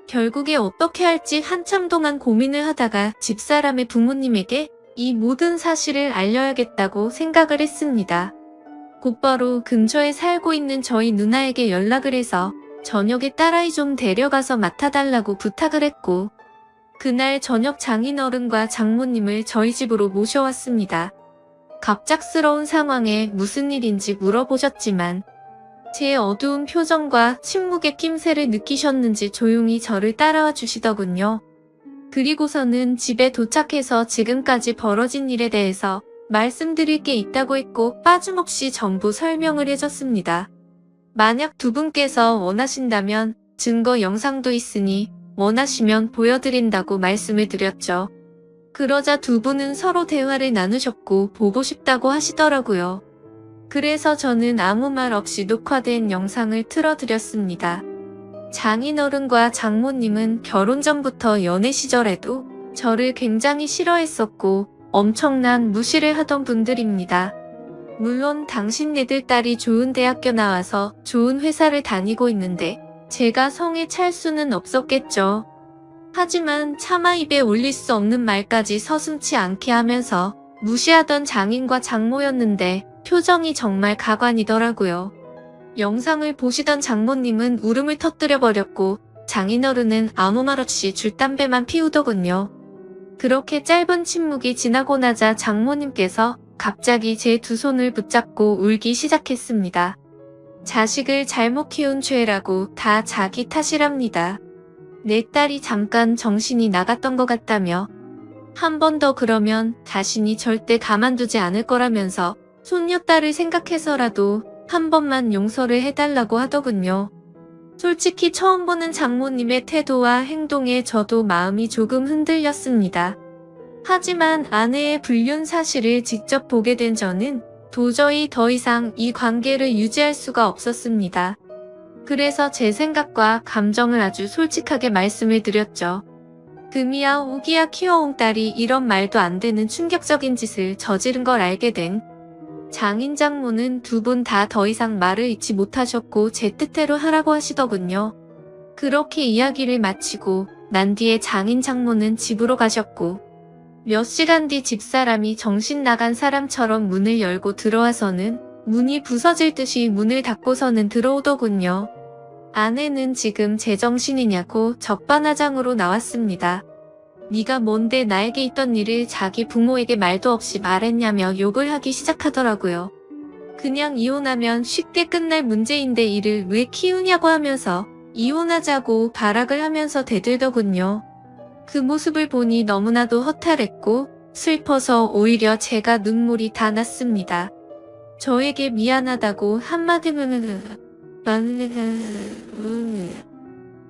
결국에 어떻게 할지 한참 동안 고민을 하다가 집사람의 부모님에게 이 모든 사실을 알려야겠다고 생각을 했습니다. 곧바로 근처에 살고 있는 저희 누나에게 연락을 해서 저녁에 딸아이 좀 데려가서 맡아달라고 부탁을 했고 그날 저녁 장인어른과 장모님을 저희 집으로 모셔왔습니다. 갑작스러운 상황에 무슨 일인지 물어보셨지만 제 어두운 표정과 침묵의 낌새를 느끼셨는지 조용히 저를 따라와 주시더군요. 그리고서는 집에 도착해서 지금까지 벌어진 일에 대해서 말씀드릴 게 있다고 했고 빠짐없이 전부 설명을 해줬습니다. 만약 2분께서 원하신다면 증거 영상도 있으니 원하시면 보여드린다고 말씀을 드렸죠. 그러자 2분은 서로 대화를 나누셨고 보고 싶다고 하시더라고요. 그래서 저는 아무 말 없이 녹화된 영상을 틀어드렸습니다. 장인어른과 장모님은 결혼 전부터 연애 시절에도 저를 굉장히 싫어했었고 엄청난 무시를 하던 분들입니다. 물론 당신네들 딸이 좋은 대학교 나와서 좋은 회사를 다니고 있는데 제가 성에 찰 수는 없었겠죠. 하지만 차마 입에 올릴 수 없는 말까지 서슴지 않게 하면서 무시하던 장인과 장모였는데 표정이 정말 가관이더라고요. 영상을 보시던 장모님은 울음을 터뜨려 버렸고 장인어른은 아무 말 없이 줄담배만 피우더군요. 그렇게 짧은 침묵이 지나고 나자 장모님께서 갑자기 제 2 손을 붙잡고 울기 시작했습니다. 자식을 잘못 키운 죄라고 다 자기 탓이랍니다. 내 딸이 잠깐 정신이 나갔던 것 같다며 한 번 더 그러면 자신이 절대 가만두지 않을 거라면서 손녀딸을 생각해서라도 한 번만 용서를 해달라고 하더군요. 솔직히 처음 보는 장모님의 태도와 행동에 저도 마음이 조금 흔들렸습니다. 하지만 아내의 불륜 사실을 직접 보게 된 저는 도저히 더 이상 이 관계를 유지할 수가 없었습니다. 그래서 제 생각과 감정을 아주 솔직하게 말씀을 드렸죠. 금이야 우기야 키워온 딸이 이런 말도 안 되는 충격적인 짓을 저지른 걸 알게 된 장인 장모는 2분 다 더 이상 말을 잇지 못하셨고 제 뜻대로 하라고 하시더군요. 그렇게 이야기를 마치고 난 뒤에 장인 장모는 집으로 가셨고 몇 시간 뒤 집사람이 정신 나간 사람처럼 문을 열고 들어와서는 문이 부서질 듯이 문을 닫고서는 들어오더군요. 아내는 지금 제정신이냐고 적반하장으로 나왔습니다. 네가 뭔데 나에게 있던 일을 자기 부모에게 말도 없이 말했냐며 욕을 하기 시작하더라고요. 그냥 이혼하면 쉽게 끝날 문제인데 이를 왜 키우냐고 하면서 이혼하자고 발악을 하면서 대들더군요. 그 모습을 보니 너무나도 허탈했고 슬퍼서 오히려 제가 눈물이 다 났습니다. 저에게 미안하다고 한마디만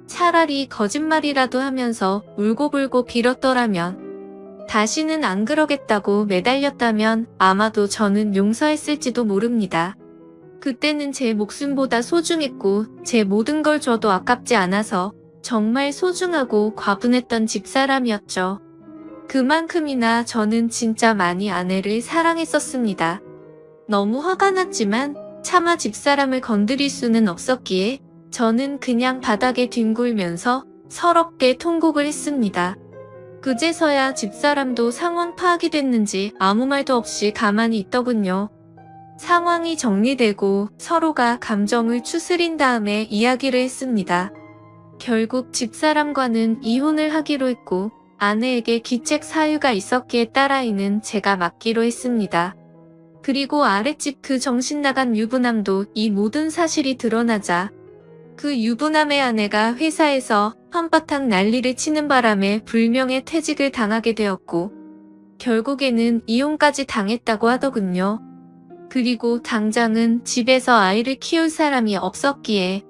차라리 거짓말이라도 하면서 울고불고 빌었더라면 다시는 안 그러겠다고 매달렸다면 아마도 저는 용서했을지도 모릅니다. 그때는 제 목숨보다 소중했고 제 모든 걸 줘도 아깝지 않아서 정말 소중하고 과분했던 집사람이었죠. 그만큼이나 저는 진짜 많이 아내를 사랑했었습니다. 너무 화가 났지만 차마 집사람을 건드릴 수는 없었기에 저는 그냥 바닥에 뒹굴면서 서럽게 통곡을 했습니다. 그제서야 집사람도 상황 파악이 됐는지 아무 말도 없이 가만히 있더군요. 상황이 정리되고 서로가 감정을 추스린 다음에 이야기를 했습니다. 결국 집사람과는 이혼을 하기로 했고 아내에게 기책 사유가 있었기에 딸아이는 제가 맡기로 했습니다. 그리고 아랫집 그 정신나간 유부남도 이 모든 사실이 드러나자 그 유부남의 아내가 회사에서 한바탕 난리를 치는 바람에 불명예 퇴직을 당하게 되었고 결국에는 이혼까지 당했다고 하더군요. 그리고 당장은 집에서 아이를 키울 사람이 없었기에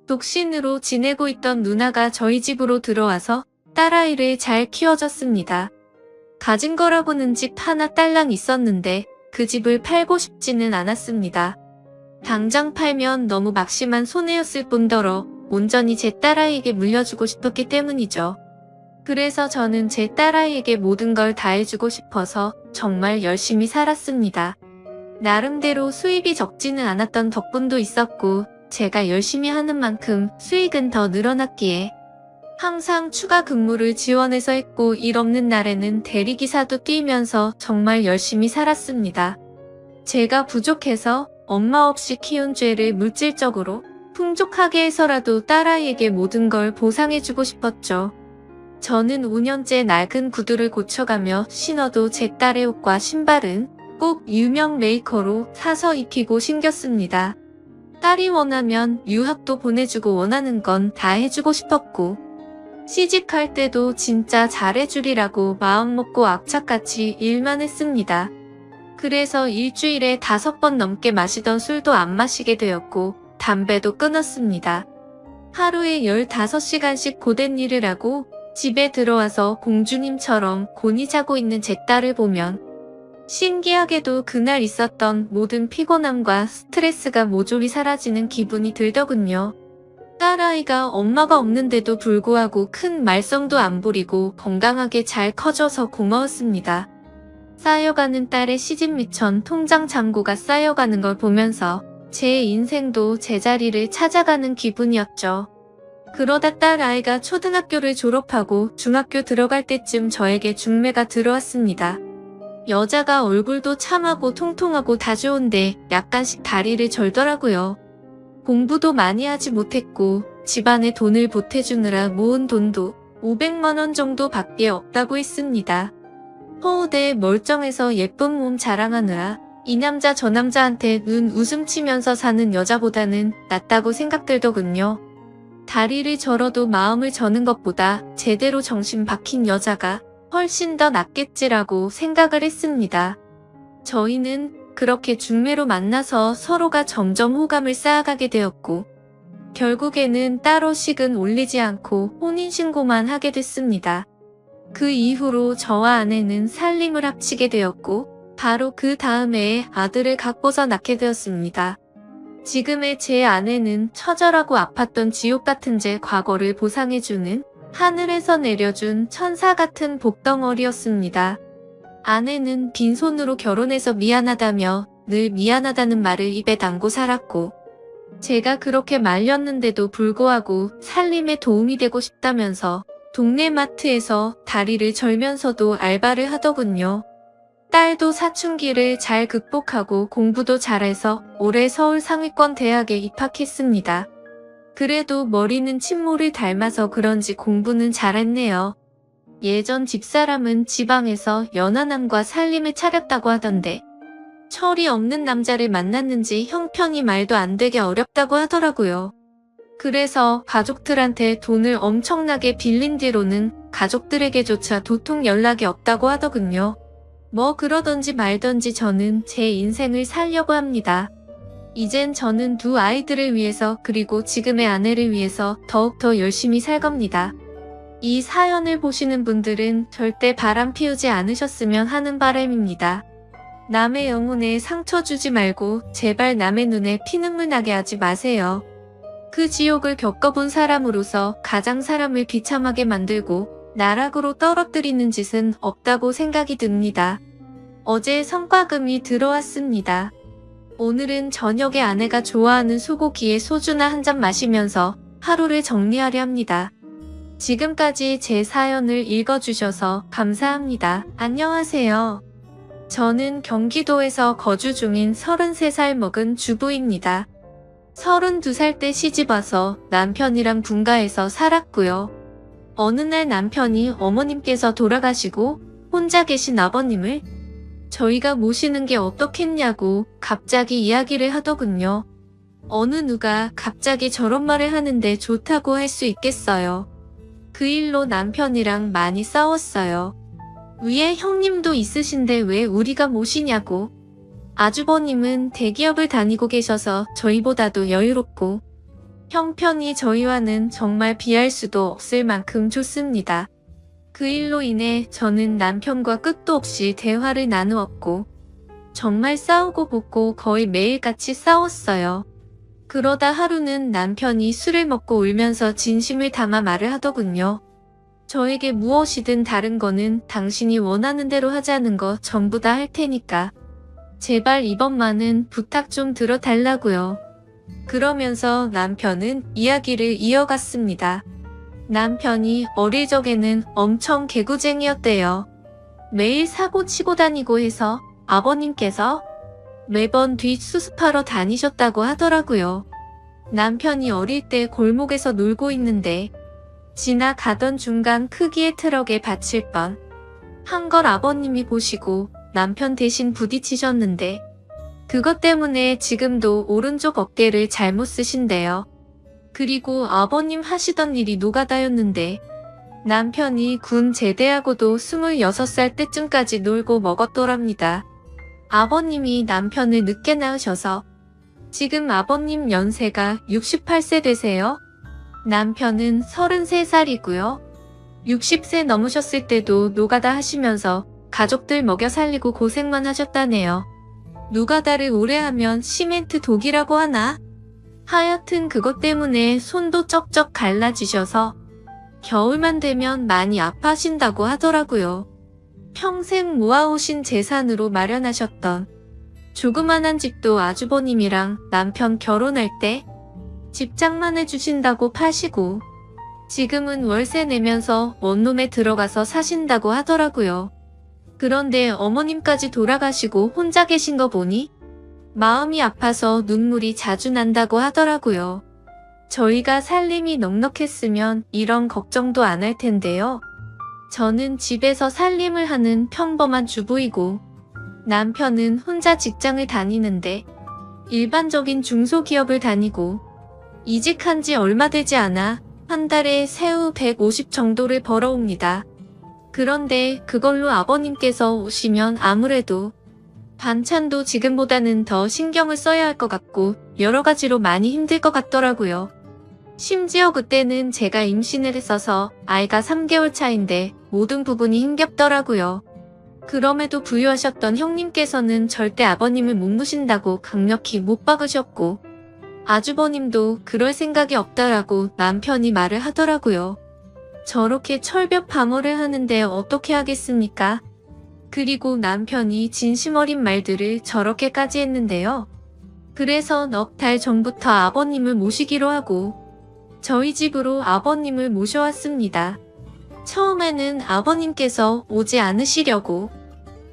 독신으로 지내고 있던 누나가 저희 집으로 들어와서 딸아이를 잘 키워줬습니다. 가진 거라고는 집 하나 딸랑 있었는데 그 집을 팔고 싶지는 않았습니다. 당장 팔면 너무 막심한 손해였을 뿐더러 온전히 제 딸아이에게 물려주고 싶었기 때문이죠. 그래서 저는 제 딸아이에게 모든 걸 다 해주고 싶어서 정말 열심히 살았습니다. 나름대로 수입이 적지는 않았던 덕분도 있었고 제가 열심히 하는 만큼 수익은 더 늘어났기에 항상 추가 근무를 지원해서 했고 일 없는 날에는 대리기사도 뛰면서 정말 열심히 살았습니다. 제가 부족해서 엄마 없이 키운 죄를 물질적으로 풍족하게 해서라도 딸아이에게 모든 걸 보상해주고 싶었죠. 저는 5년째 낡은 구두를 고쳐가며 신어도 제 딸의 옷과 신발은 꼭 유명 메이커로 사서 입히고 신겼습니다. 딸이 원하면 유학도 보내주고 원하는 건 다 해주고 싶었고 시집갈 때도 진짜 잘해주리라고 마음먹고 악착같이 일만 했습니다. 그래서 일주일에 5번 넘게 마시던 술도 안 마시게 되었고 담배도 끊었습니다. 하루에 15시간씩 고된 일을 하고 집에 들어와서 공주님처럼 곤히 자고 있는 제 딸을 보면 신기하게도 그날 있었던 모든 피곤함과 스트레스가 모조리 사라지는 기분이 들더군요. 딸아이가 엄마가 없는데도 불구하고 큰 말썽도 안 부리고 건강하게 잘 커져서 고마웠습니다. 쌓여가는 딸의 시집 미천 통장 잔고가 쌓여가는 걸 보면서 제 인생도 제자리를 찾아가는 기분이었죠. 그러다 딸아이가 초등학교를 졸업하고 중학교 들어갈 때쯤 저에게 중매가 들어왔습니다. 여자가 얼굴도 참하고 통통하고 다 좋은데 약간씩 다리를 절더라고요. 공부도 많이 하지 못했고 집안에 돈을 보태주느라 모은 돈도 500만 원 정도 밖에 없다고 했습니다. 허우대 멀쩡해서 예쁜 몸 자랑하느라 이 남자 저 남자한테 눈 웃음 치면서 사는 여자보다는 낫다고 생각들더군요. 다리를 절어도 마음을 저는 것보다 제대로 정신 박힌 여자가 훨씬 더 낫겠지라고 생각을 했습니다. 저희는 그렇게 중매로 만나서 서로가 점점 호감을 쌓아가게 되었고 결국에는 따로 식은 올리지 않고 혼인신고만 하게 됐습니다. 그 이후로 저와 아내는 살림을 합치게 되었고 바로 그 다음에 아들을 갖고서 낳게 되었습니다. 지금의 제 아내는 처절하고 아팠던 지옥 같은 제 과거를 보상해주는 하늘에서 내려준 천사 같은 복덩어리였습니다. 아내는 빈손으로 결혼해서 미안하다며 늘 미안하다는 말을 입에 담고 살았고 제가 그렇게 말렸는데도 불구하고 살림에 도움이 되고 싶다면서 동네 마트에서 다리를 절면서도 알바를 하더군요. 딸도 사춘기를 잘 극복하고 공부도 잘해서 올해 서울 상위권 대학에 입학했습니다. 그래도 머리는 친모를 닮아서 그런지 공부는 잘했네요. 예전 집사람은 지방에서 연하남과 살림을 차렸다고 하던데 철이 없는 남자를 만났는지 형편이 말도 안 되게 어렵다고 하더라고요. 그래서 가족들한테 돈을 엄청나게 빌린 뒤로는 가족들에게조차 도통 연락이 없다고 하더군요. 뭐 그러던지 말던지 저는 제 인생을 살려고 합니다. 이젠 저는 두 아이들을 위해서 그리고 지금의 아내를 위해서 더욱더 열심히 살 겁니다. 이 사연을 보시는 분들은 절대 바람 피우지 않으셨으면 하는 바람입니다. 남의 영혼에 상처 주지 말고 제발 남의 눈에 피눈물 나게 하지 마세요. 그 지옥을 겪어본 사람으로서 가장 사람을 비참하게 만들고 나락으로 떨어뜨리는 짓은 없다고 생각이 듭니다. 어제 성과금이 들어왔습니다. 오늘은 저녁에 아내가 좋아하는 소고기에 소주나 한 잔 마시면서 하루를 정리하려 합니다. 지금까지 제 사연을 읽어주셔서 감사합니다. 안녕하세요. 저는 경기도에서 거주 중인 33살 먹은 주부입니다. 32살 때 시집와서 남편이랑 분가해서 살았고요. 어느 날 남편이 어머님께서 돌아가시고 혼자 계신 아버님을 저희가 모시는 게 어떻겠냐고 갑자기 이야기를 하더군요. 어느 누가 갑자기 저런 말을 하는데 좋다고 할 수 있겠어요. 그 일로 남편이랑 많이 싸웠어요. 위에 형님도 있으신데 왜 우리가 모시냐고. 아주버님은 대기업을 다니고 계셔서 저희보다도 여유롭고 형편이 저희와는 정말 비할 수도 없을 만큼 좋습니다. 그 일로 인해 저는 남편과 끝도 없이 대화를 나누었고 정말 싸우고 붙고 거의 매일같이 싸웠어요. 그러다 하루는 남편이 술을 먹고 울면서 진심을 담아 말을 하더군요. 저에게 무엇이든 다른 거는 당신이 원하는 대로 하자는 거 전부 다 할 테니까 제발 이번만은 부탁 좀 들어달라고요. 그러면서 남편은 이야기를 이어갔습니다. 남편이 어릴 적에는 엄청 개구쟁이였대요. 매일 사고 치고 다니고 해서 아버님께서 매번 뒷수습하러 다니셨다고 하더라고요. 남편이 어릴 때 골목에서 놀고 있는데 지나가던 중간 크기의 트럭에 받칠 뻔 한 걸 아버님이 보시고 남편 대신 부딪히셨는데 그것 때문에 지금도 오른쪽 어깨를 잘못 쓰신대요. 그리고 아버님 하시던 일이 노가다였는데 남편이 군 제대하고도 26살 때쯤까지 놀고 먹었더랍니다. 아버님이 남편을 늦게 낳으셔서 지금 아버님 연세가 68세 되세요. 남편은 33살이고요. 60세 넘으셨을 때도 노가다 하시면서 가족들 먹여 살리고 고생만 하셨다네요. 노가다를 오래 하면 시멘트 독이라고 하나? 하여튼 그것 때문에 손도 쩍쩍 갈라지셔서 겨울만 되면 많이 아파하신다고 하더라고요. 평생 모아오신 재산으로 마련하셨던 조그만한 집도 아주버님이랑 남편 결혼할 때 집장만 해주신다고 파시고 지금은 월세 내면서 원룸에 들어가서 사신다고 하더라고요. 그런데 어머님까지 돌아가시고 혼자 계신 거 보니 마음이 아파서 눈물이 자주 난다고 하더라고요. 저희가 살림이 넉넉했으면 이런 걱정도 안 할 텐데요. 저는 집에서 살림을 하는 평범한 주부이고 남편은 혼자 직장을 다니는데 일반적인 중소기업을 다니고 이직한 지 얼마 되지 않아 한 달에 세후 150 정도를 벌어옵니다. 그런데 그걸로 아버님께서 오시면 아무래도 반찬도 지금보다는 더 신경을 써야 할 것 같고 여러 가지로 많이 힘들 것 같더라고요. 심지어 그때는 제가 임신을 했어서 아이가 3개월 차인데 모든 부분이 힘겹더라고요. 그럼에도 부유하셨던 형님께서는 절대 아버님을 못 모신다고 강력히 못 박으셨고 아주버님도 그럴 생각이 없다라고 남편이 말을 하더라고요. 저렇게 철벽 방어를 하는데 어떻게 하겠습니까? 그리고 남편이 진심 어린 말들을 저렇게까지 했는데요. 그래서 넉 달 전부터 아버님을 모시기로 하고 저희 집으로 아버님을 모셔왔습니다. 처음에는 아버님께서 오지 않으시려고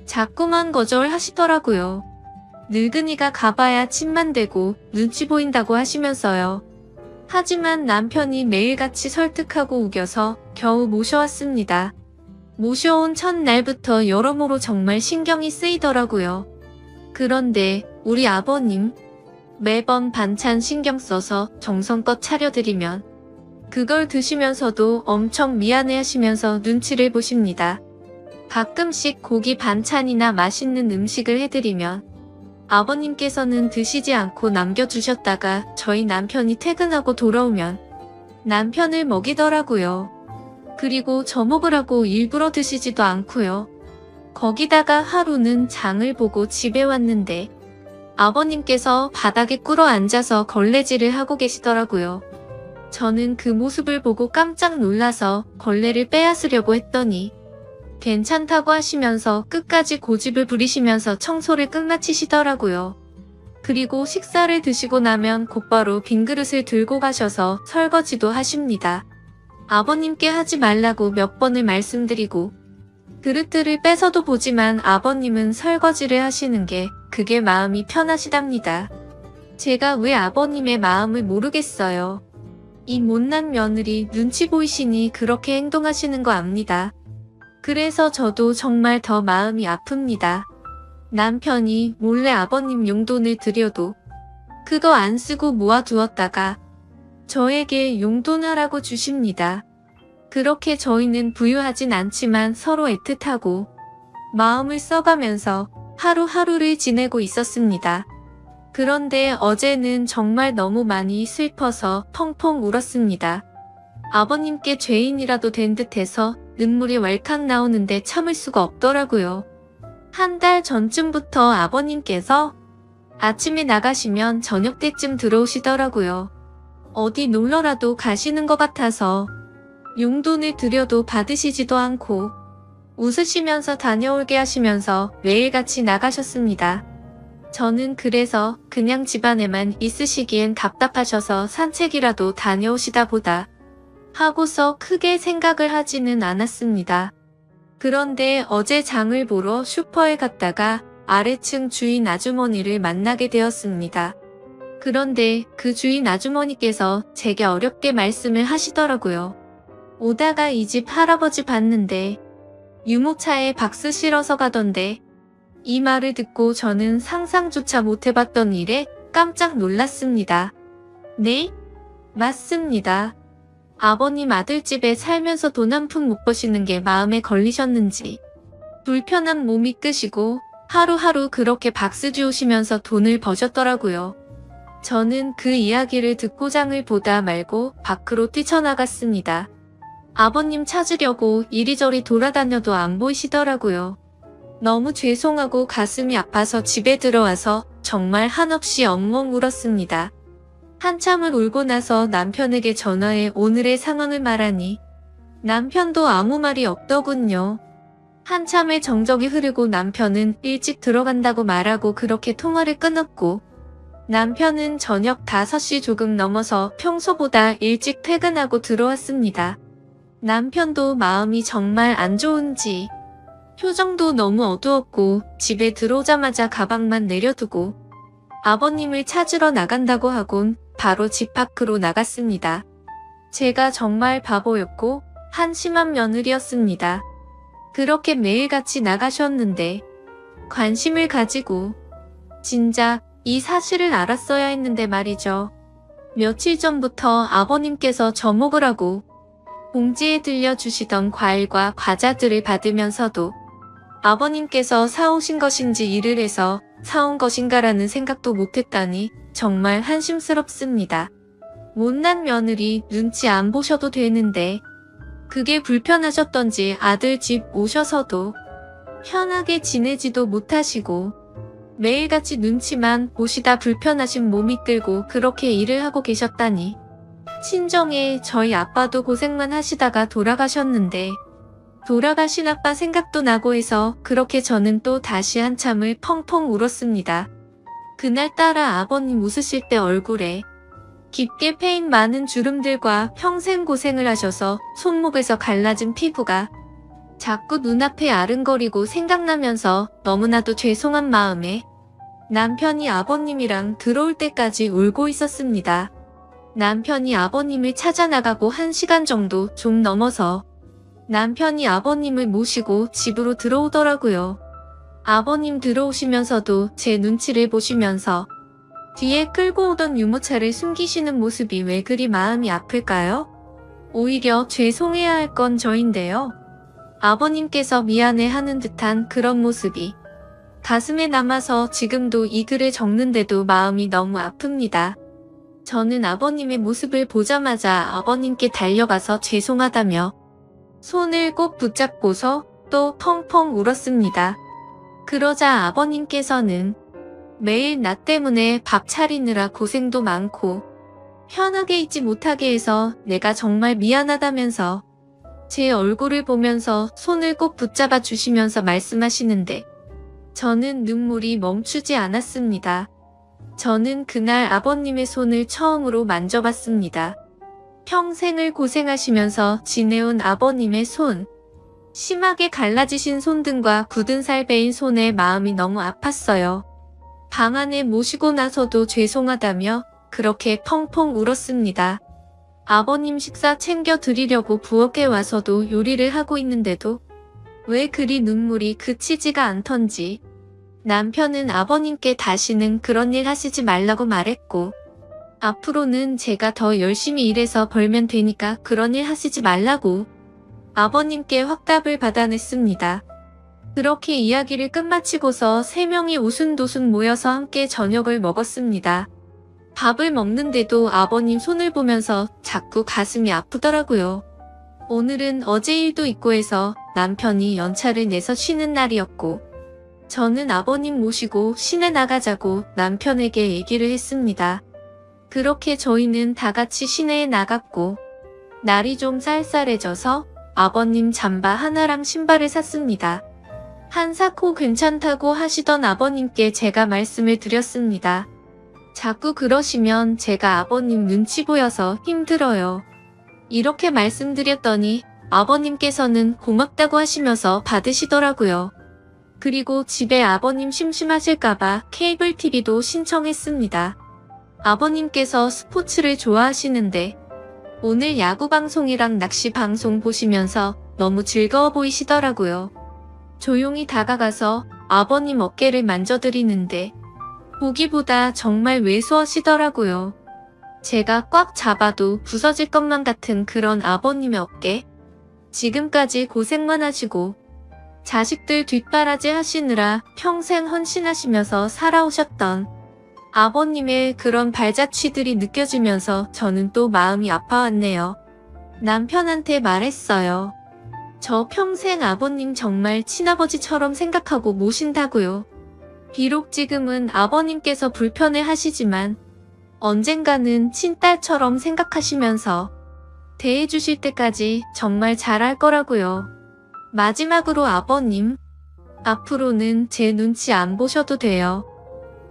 자꾸만 거절하시더라고요. 늙은이가 가봐야 침만 대고 눈치 보인다고 하시면서요. 하지만 남편이 매일같이 설득하고 우겨서 겨우 모셔왔습니다. 모셔온 첫날부터 여러모로 정말 신경이 쓰이더라고요. 그런데 우리 아버님 매번 반찬 신경 써서 정성껏 차려드리면 그걸 드시면서도 엄청 미안해하시면서 눈치를 보십니다. 가끔씩 고기 반찬이나 맛있는 음식을 해드리면 아버님께서는 드시지 않고 남겨주셨다가 저희 남편이 퇴근하고 돌아오면 남편을 먹이더라고요. 그리고 저 먹으라고 일부러 드시지도 않고요. 거기다가 하루는 장을 보고 집에 왔는데 아버님께서 바닥에 꿇어 앉아서 걸레질을 하고 계시더라고요. 저는 그 모습을 보고 깜짝 놀라서 걸레를 빼앗으려고 했더니 괜찮다고 하시면서 끝까지 고집을 부리시면서 청소를 끝마치시더라고요. 그리고 식사를 드시고 나면 곧바로 빈 그릇을 들고 가셔서 설거지도 하십니다. 아버님께 하지 말라고 몇 번을 말씀드리고 그릇들을 뺏어도 보지만 아버님은 설거지를 하시는 게 그게 마음이 편하시답니다. 제가 왜 아버님의 마음을 모르겠어요. 이 못난 며느리 눈치 보이시니 그렇게 행동하시는 거 압니다. 그래서 저도 정말 더 마음이 아픕니다. 남편이 몰래 아버님 용돈을 드려도 그거 안 쓰고 모아두었다가 저에게 용돈하라고 주십니다. 그렇게 저희는 부유하진 않지만 서로 애틋하고 마음을 써가면서 하루하루를 지내고 있었습니다. 그런데 어제는 정말 너무 많이 슬퍼서 펑펑 울었습니다. 아버님께 죄인이라도 된 듯해서 눈물이 왈칵 나오는데 참을 수가 없더라고요. 한 달 전쯤부터 아버님께서 아침에 나가시면 저녁 때쯤 들어오시더라고요. 어디 놀러라도 가시는 것 같아서 용돈을 드려도 받으시지도 않고 웃으시면서 다녀올게 하시면서 매일같이 나가셨습니다. 저는 그래서 그냥 집안에만 있으시기엔 답답하셔서 산책이라도 다녀오시다 보다 하고서 크게 생각을 하지는 않았습니다. 그런데 어제 장을 보러 슈퍼에 갔다가 아래층 주인 아주머니를 만나게 되었습니다. 그런데 그 주인 아주머니께서 제게 어렵게 말씀을 하시더라고요. 오다가 이 집 할아버지 봤는데 유모차에 박스 실어서 가던데. 이 말을 듣고 저는 상상조차 못해봤던 일에 깜짝 놀랐습니다. 네? 맞습니다. 아버님 아들집에 살면서 돈 한 푼 못 버시는 게 마음에 걸리셨는지 불편한 몸이 끄시고 하루하루 그렇게 박스 주우시면서 돈을 버셨더라고요. 저는 그 이야기를 듣고 장을 보다 말고 밖으로 뛰쳐나갔습니다. 아버님 찾으려고 이리저리 돌아다녀도 안 보이시더라고요. 너무 죄송하고 가슴이 아파서 집에 들어와서 정말 한없이 엉엉 울었습니다. 한참을 울고 나서 남편에게 전화해 오늘의 상황을 말하니 남편도 아무 말이 없더군요. 한참의 정적이 흐르고 남편은 일찍 들어간다고 말하고 그렇게 통화를 끊었고 남편은 저녁 5시 조금 넘어서 평소보다 일찍 퇴근하고 들어왔습니다. 남편도 마음이 정말 안 좋은지 표정도 너무 어두웠고 집에 들어오자마자 가방만 내려두고 아버님을 찾으러 나간다고 하곤 바로 집 밖으로 나갔습니다. 제가 정말 바보였고 한심한 며느리였습니다. 그렇게 매일같이 나가셨는데 관심을 가지고 진작 이 사실을 알았어야 했는데 말이죠. 며칠 전부터 아버님께서 저 먹으라고 봉지에 들려주시던 과일과 과자들을 받으면서도 아버님께서 사오신 것인지 일을 해서 사온 것인가라는 생각도 못했다니 정말 한심스럽습니다. 못난 며느리 눈치 안 보셔도 되는데 그게 불편하셨던지 아들 집 오셔서도 편하게 지내지도 못하시고 매일같이 눈치만 보시다 불편하신 몸이 끌고 그렇게 일을 하고 계셨다니 친정에 저희 아빠도 고생만 하시다가 돌아가셨는데 돌아가신 아빠 생각도 나고 해서 그렇게 저는 또 다시 한참을 펑펑 울었습니다. 그날따라 아버님 웃으실 때 얼굴에 깊게 패인 많은 주름들과 평생 고생을 하셔서 손목에서 갈라진 피부가 자꾸 눈앞에 아른거리고 생각나면서 너무나도 죄송한 마음에 남편이 아버님이랑 들어올 때까지 울고 있었습니다. 남편이 아버님을 찾아 나가고 1시간 정도 좀 넘어서 남편이 아버님을 모시고 집으로 들어오더라고요. 아버님 들어오시면서도 제 눈치를 보시면서 뒤에 끌고 오던 유모차를 숨기시는 모습이 왜 그리 마음이 아플까요? 오히려 죄송해야 할 건 저인데요. 아버님께서 미안해하는 듯한 그런 모습이 가슴에 남아서 지금도 이 글을 적는데도 마음이 너무 아픕니다. 저는 아버님의 모습을 보자마자 아버님께 달려가서 죄송하다며 손을 꼭 붙잡고서 또 펑펑 울었습니다. 그러자 아버님께서는 매일 나 때문에 밥 차리느라 고생도 많고 편하게 있지 못하게 해서 내가 정말 미안하다면서 제 얼굴을 보면서 손을 꼭 붙잡아 주시면서 말씀하시는데 저는 눈물이 멈추지 않았습니다. 저는 그날 아버님의 손을 처음으로 만져봤습니다. 평생을 고생하시면서 지내온 아버님의 손. 심하게 갈라지신 손등과 굳은 살 베인 손에 마음이 너무 아팠어요. 방 안에 모시고 나서도 죄송하다며 그렇게 펑펑 울었습니다. 아버님 식사 챙겨 드리려고 부엌에 와서도 요리를 하고 있는데도 왜 그리 눈물이 그치지가 않던지 남편은 아버님께 다시는 그런 일 하시지 말라고 말했고 앞으로는 제가 더 열심히 일해서 벌면 되니까 그런 일 하시지 말라고 아버님께 확답을 받아냈습니다. 그렇게 이야기를 끝마치고서 3명이 오순도순 모여서 함께 저녁을 먹었습니다. 밥을 먹는데도 아버님 손을 보면서 자꾸 가슴이 아프더라고요. 오늘은 어제 일도 있고 해서 남편이 연차를 내서 쉬는 날이었고 저는 아버님 모시고 시내 나가자고 남편에게 얘기를 했습니다. 그렇게 저희는 다 같이 시내에 나갔고 날이 좀 쌀쌀해져서 아버님 잠바 하나랑 신발을 샀습니다. 한사코 괜찮다고 하시던 아버님께 제가 말씀을 드렸습니다. 자꾸 그러시면 제가 아버님 눈치 보여서 힘들어요. 이렇게 말씀드렸더니 아버님께서는 고맙다고 하시면서 받으시더라고요. 그리고 집에 아버님 심심하실까봐 케이블 TV도 신청했습니다. 아버님께서 스포츠를 좋아하시는데 오늘 야구 방송이랑 낚시 방송 보시면서 너무 즐거워 보이시더라고요. 조용히 다가가서 아버님 어깨를 만져드리는데 보기보다 정말 왜소하시더라고요. 제가 꽉 잡아도 부서질 것만 같은 그런 아버님의 어깨. 지금까지 고생만 하시고 자식들 뒷바라지 하시느라 평생 헌신하시면서 살아오셨던 아버님의 그런 발자취들이 느껴지면서 저는 또 마음이 아파왔네요. 남편한테 말했어요. 저 평생 아버님 정말 친아버지처럼 생각하고 모신다고요. 비록 지금은 아버님께서 불편해 하시지만 언젠가는 친딸처럼 생각하시면서 대해주실 때까지 정말 잘할 거라고요. 마지막으로 아버님, 앞으로는 제 눈치 안 보셔도 돼요.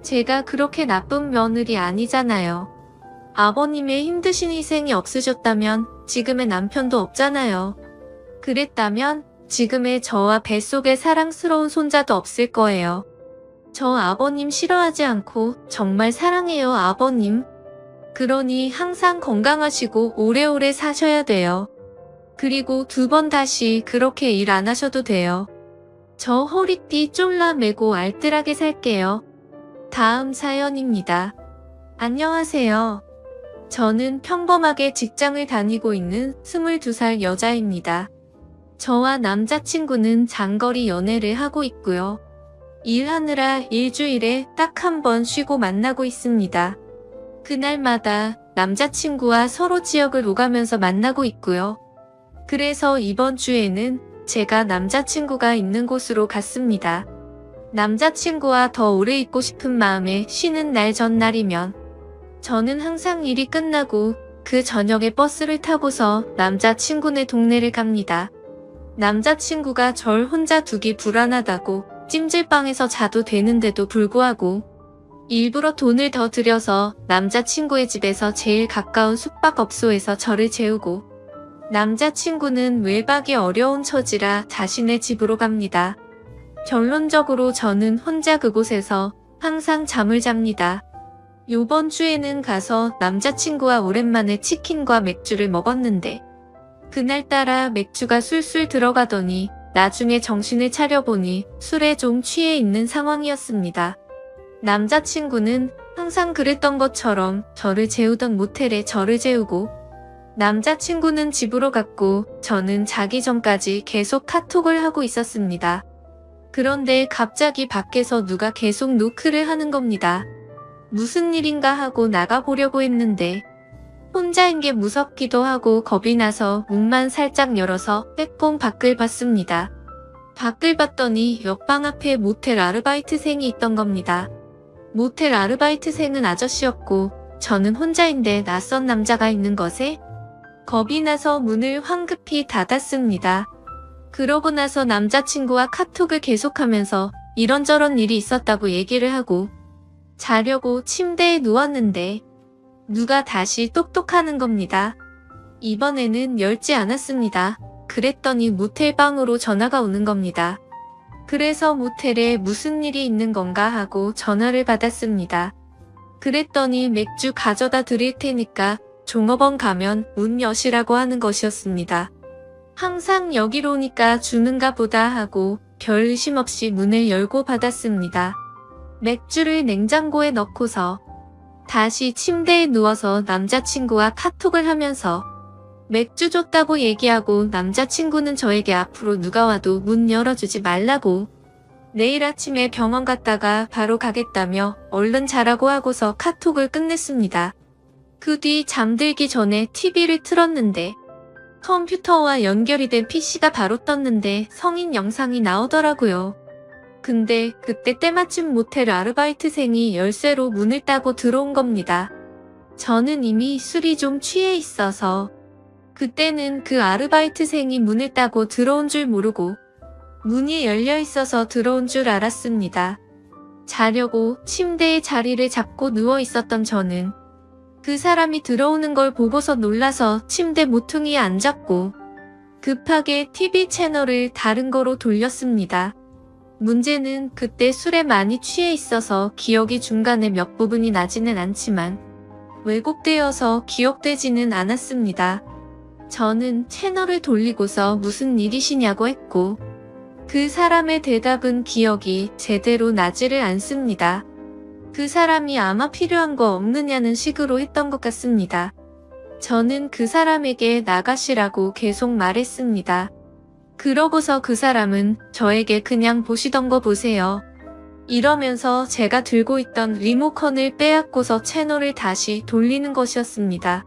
제가 그렇게 나쁜 며느리 아니잖아요. 아버님의 힘드신 희생이 없으셨다면 지금의 남편도 없잖아요. 그랬다면 지금의 저와 뱃속에 사랑스러운 손자도 없을 거예요. 저 아버님 싫어하지 않고 정말 사랑해요, 아버님. 그러니 항상 건강하시고 오래오래 사셔야 돼요. 그리고 2번 다시 그렇게 일 안 하셔도 돼요. 저 허리띠 쫄라 매고 알뜰하게 살게요. 다음 사연입니다. 안녕하세요. 저는 평범하게 직장을 다니고 있는 22살 여자입니다. 저와 남자친구는 장거리 연애를 하고 있고요. 일하느라 일주일에 딱 1번 쉬고 만나고 있습니다. 그날마다 남자친구와 서로 지역을 오가면서 만나고 있고요. 그래서 이번 주에는 제가 남자친구가 있는 곳으로 갔습니다. 남자친구와 더 오래 있고 싶은 마음에 쉬는 날 전날이면 저는 항상 일이 끝나고 그 저녁에 버스를 타고서 남자친구네 동네를 갑니다. 남자친구가 절 혼자 두기 불안하다고 찜질방에서 자도 되는데도 불구하고 일부러 돈을 더 들여서 남자친구의 집에서 제일 가까운 숙박업소에서 저를 재우고 남자친구는 외박이 어려운 처지라 자신의 집으로 갑니다. 결론적으로 저는 혼자 그곳에서 항상 잠을 잡니다. 요번 주에는 가서 남자친구와 오랜만에 치킨과 맥주를 먹었는데 그날따라 맥주가 술술 들어가더니 나중에 정신을 차려보니 술에 좀 취해 있는 상황이었습니다. 남자친구는 항상 그랬던 것처럼 저를 재우던 모텔에 저를 재우고 남자친구는 집으로 갔고 저는 자기 전까지 계속 카톡을 하고 있었습니다. 그런데 갑자기 밖에서 누가 계속 노크를 하는 겁니다. 무슨 일인가 하고 나가보려고 했는데 혼자인 게 무섭기도 하고 겁이 나서 문만 살짝 열어서 빼꼼 밖을 봤습니다. 밖을 봤더니 옆방 앞에 모텔 아르바이트생이 있던 겁니다. 모텔 아르바이트생은 아저씨였고 저는 혼자인데 낯선 남자가 있는 것에 겁이 나서 문을 황급히 닫았습니다. 그러고 나서 남자친구와 카톡을 계속하면서 이런저런 일이 있었다고 얘기를 하고 자려고 침대에 누웠는데 누가 다시 똑똑하는 겁니다. 이번에는 열지 않았습니다. 그랬더니 모텔 방으로 전화가 오는 겁니다. 그래서 모텔에 무슨 일이 있는 건가 하고 전화를 받았습니다. 그랬더니 맥주 가져다 드릴 테니까 종업원 가면 문 여시라고 하는 것이었습니다. 항상 여기로 오니까 주는가 보다 하고 별 의심 없이 문을 열고 받았습니다. 맥주를 냉장고에 넣고서 다시 침대에 누워서 남자친구와 카톡을 하면서 맥주 줬다고 얘기하고 남자친구는 저에게 앞으로 누가 와도 문 열어주지 말라고 내일 아침에 병원 갔다가 바로 가겠다며 얼른 자라고 하고서 카톡을 끝냈습니다. 그 뒤 잠들기 전에 TV를 틀었는데 컴퓨터와 연결이 된 PC가 바로 떴는데 성인 영상이 나오더라고요. 근데 그때 때마침 모텔 아르바이트생이 열쇠로 문을 따고 들어온 겁니다. 저는 이미 술이 좀 취해 있어서 그때는 그 아르바이트생이 문을 따고 들어온 줄 모르고 문이 열려 있어서 들어온 줄 알았습니다. 자려고 침대에 자리를 잡고 누워 있었던 저는 그 사람이 들어오는 걸 보고서 놀라서 침대 모퉁이에 앉았고 급하게 TV 채널을 다른 거로 돌렸습니다. 문제는 그때 술에 많이 취해 있어서 기억이 중간에 몇 부분이 나지는 않지만 왜곡되어서 기억되지는 않았습니다. 저는 채널을 돌리고서 무슨 일이시냐고 했고 그 사람의 대답은 기억이 제대로 나지를 않습니다. 그 사람이 아마 필요한 거 없느냐는 식으로 했던 것 같습니다. 저는 그 사람에게 나가시라고 계속 말했습니다. 그러고서 그 사람은 저에게 그냥 보시던 거 보세요. 이러면서 제가 들고 있던 리모컨을 빼앗고서 채널을 다시 돌리는 것이었습니다.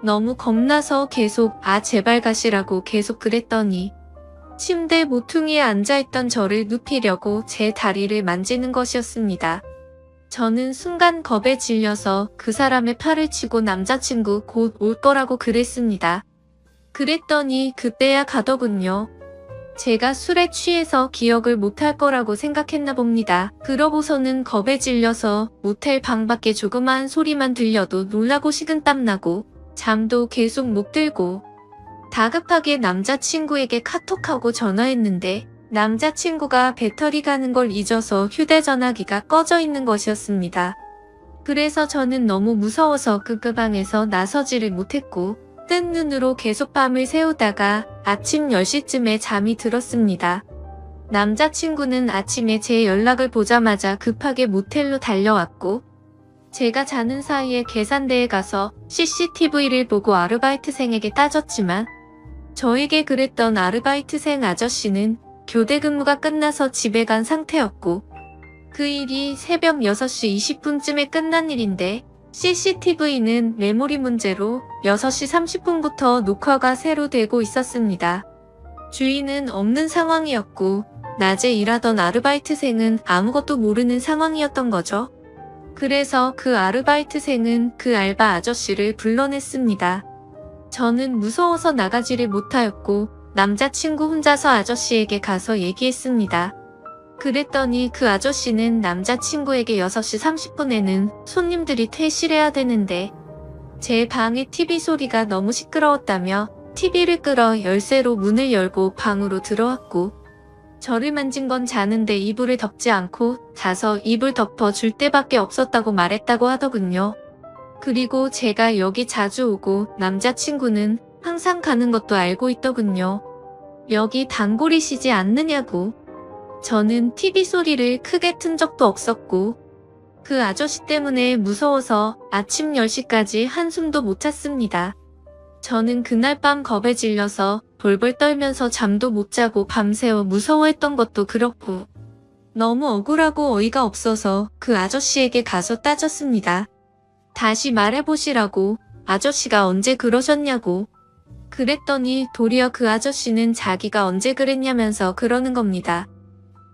너무 겁나서 계속 제발 가시라고 계속 그랬더니 침대 모퉁이에 앉아있던 저를 눕히려고 제 다리를 만지는 것이었습니다. 저는 순간 겁에 질려서 그 사람의 팔을 치고 남자친구 곧 올 거라고 그랬습니다. 그랬더니 그때야 가더군요. 제가 술에 취해서 기억을 못할 거라고 생각했나 봅니다. 그러고서는 겁에 질려서 모텔 방 밖에 조그마한 소리만 들려도 놀라고 식은땀 나고 잠도 계속 못 들고 다급하게 남자친구에게 카톡하고 전화했는데 남자친구가 배터리 가는 걸 잊어서 휴대전화기가 꺼져 있는 것이었습니다. 그래서 저는 너무 무서워서 그 방에서 나서지를 못했고 뜬 눈으로 계속 밤을 새우다가 아침 10시쯤에 잠이 들었습니다. 남자친구는 아침에 제 연락을 보자마자 급하게 모텔로 달려왔고 제가 자는 사이에 계산대에 가서 CCTV를 보고 아르바이트생에게 따졌지만 저에게 그랬던 아르바이트생 아저씨는 교대 근무가 끝나서 집에 간 상태였고 그 일이 새벽 6시 20분쯤에 끝난 일인데 CCTV는 메모리 문제로 6시 30분부터 녹화가 새로 되고 있었습니다. 주인은 없는 상황이었고 낮에 일하던 아르바이트생은 아무것도 모르는 상황이었던 거죠. 그래서 그 아르바이트생은 그 알바 아저씨를 불러냈습니다. 저는 무서워서 나가지를 못하였고 남자친구 혼자서 아저씨에게 가서 얘기했습니다. 그랬더니 그 아저씨는 남자친구에게 6시 30분에는 손님들이 퇴실해야 되는데 제 방의 TV 소리가 너무 시끄러웠다며 TV를 끌어 열쇠로 문을 열고 방으로 들어왔고 저를 만진 건 자는데 이불을 덮지 않고 자서 이불 덮어줄 때밖에 없었다고 말했다고 하더군요. 그리고 제가 여기 자주 오고 남자친구는 항상 가는 것도 알고 있더군요. 여기 단골이시지 않느냐고. 저는 TV 소리를 크게 튼 적도 없었고 그 아저씨 때문에 무서워서 아침 10시까지 한숨도 못 잤습니다. 저는 그날 밤 겁에 질려서 벌벌 떨면서 잠도 못 자고 밤새워 무서워했던 것도 그렇고 너무 억울하고 어이가 없어서 그 아저씨에게 가서 따졌습니다. 다시 말해보시라고. 아저씨가 언제 그러셨냐고. 그랬더니 도리어 그 아저씨는 자기가 언제 그랬냐면서 그러는 겁니다.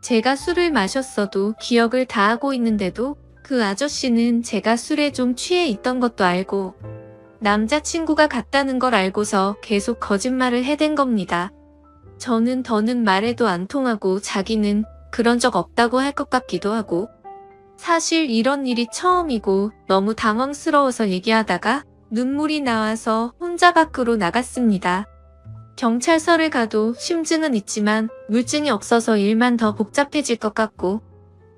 제가 술을 마셨어도 기억을 다 하고 있는데도 그 아저씨는 제가 술에 좀 취해 있던 것도 알고 남자친구가 갔다는 걸 알고서 계속 거짓말을 해댄 겁니다. 저는 더는 말해도 안 통하고 자기는 그런 적 없다고 할 것 같기도 하고 사실 이런 일이 처음이고 너무 당황스러워서 얘기하다가 눈물이 나와서 혼자 밖으로 나갔습니다. 경찰서를 가도 심증은 있지만 물증이 없어서 일만 더 복잡해질 것 같고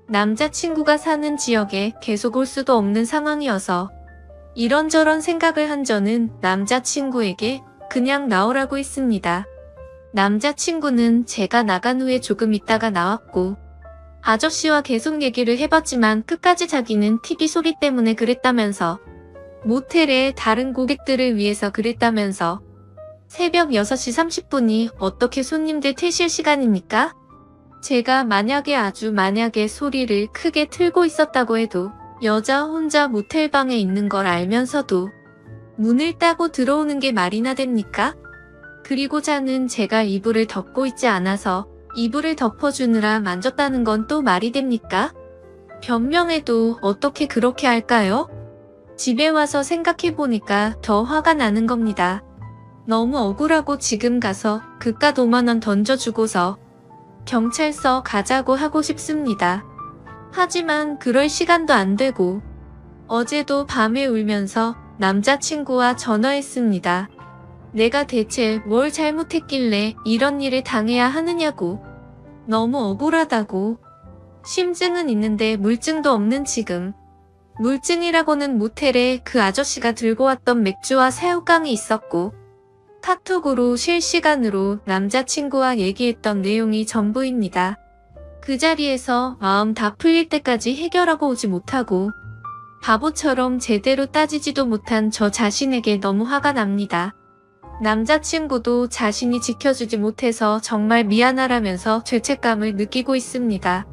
남자친구가 사는 지역에 계속 올 수도 없는 상황이어서 이런저런 생각을 한 저는 남자친구에게 그냥 나오라고 했습니다. 남자친구는 제가 나간 후에 조금 있다가 나왔고 아저씨와 계속 얘기를 해봤지만 끝까지 자기는 TV 소리 때문에 그랬다면서 모텔에 다른 고객들을 위해서 그랬다면서 새벽 6시 30분이 어떻게 손님들 퇴실 시간입니까? 제가 만약에 소리를 크게 틀고 있었다고 해도 여자 혼자 모텔방에 있는 걸 알면서도 문을 따고 들어오는 게 말이나 됩니까? 그리고 자는 제가 이불을 덮고 있지 않아서 이불을 덮어주느라 만졌다는 건 또 말이 됩니까? 변명해도 어떻게 그렇게 할까요? 집에 와서 생각해보니까 더 화가 나는 겁니다. 너무 억울하고 지금 가서 그깟 5만 원 던져주고서 경찰서 가자고 하고 싶습니다. 하지만 그럴 시간도 안 되고 어제도 밤에 울면서 남자친구와 전화했습니다. 내가 대체 뭘 잘못했길래 이런 일을 당해야 하느냐고. 너무 억울하다고. 심증은 있는데 물증도 없는 지금. 물증이라고는 모텔에 그 아저씨가 들고 왔던 맥주와 새우깡이 있었고 카톡으로 실시간으로 남자친구와 얘기했던 내용이 전부입니다. 그 자리에서 마음 다 풀릴 때까지 해결하고 오지 못하고 바보처럼 제대로 따지지도 못한 저 자신에게 너무 화가 납니다. 남자친구도 자신이 지켜주지 못해서 정말 미안하라면서 죄책감을 느끼고 있습니다.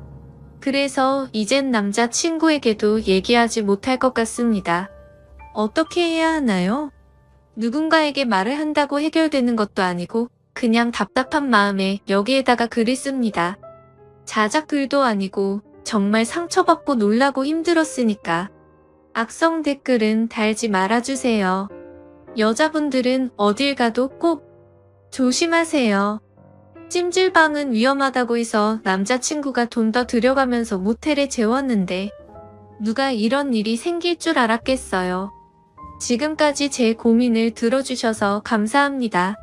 그래서 이젠 남자친구에게도 얘기하지 못할 것 같습니다. 어떻게 해야 하나요? 누군가에게 말을 한다고 해결되는 것도 아니고 그냥 답답한 마음에 여기에다가 글을 씁니다. 자작글도 아니고 정말 상처받고 놀라고 힘들었으니까 악성 댓글은 달지 말아주세요. 여자분들은 어딜 가도 꼭 조심하세요. 찜질방은 위험하다고 해서 남자친구가 돈 더 들여가면서 모텔에 재웠는데 누가 이런 일이 생길 줄 알았겠어요. 지금까지 제 고민을 들어주셔서 감사합니다.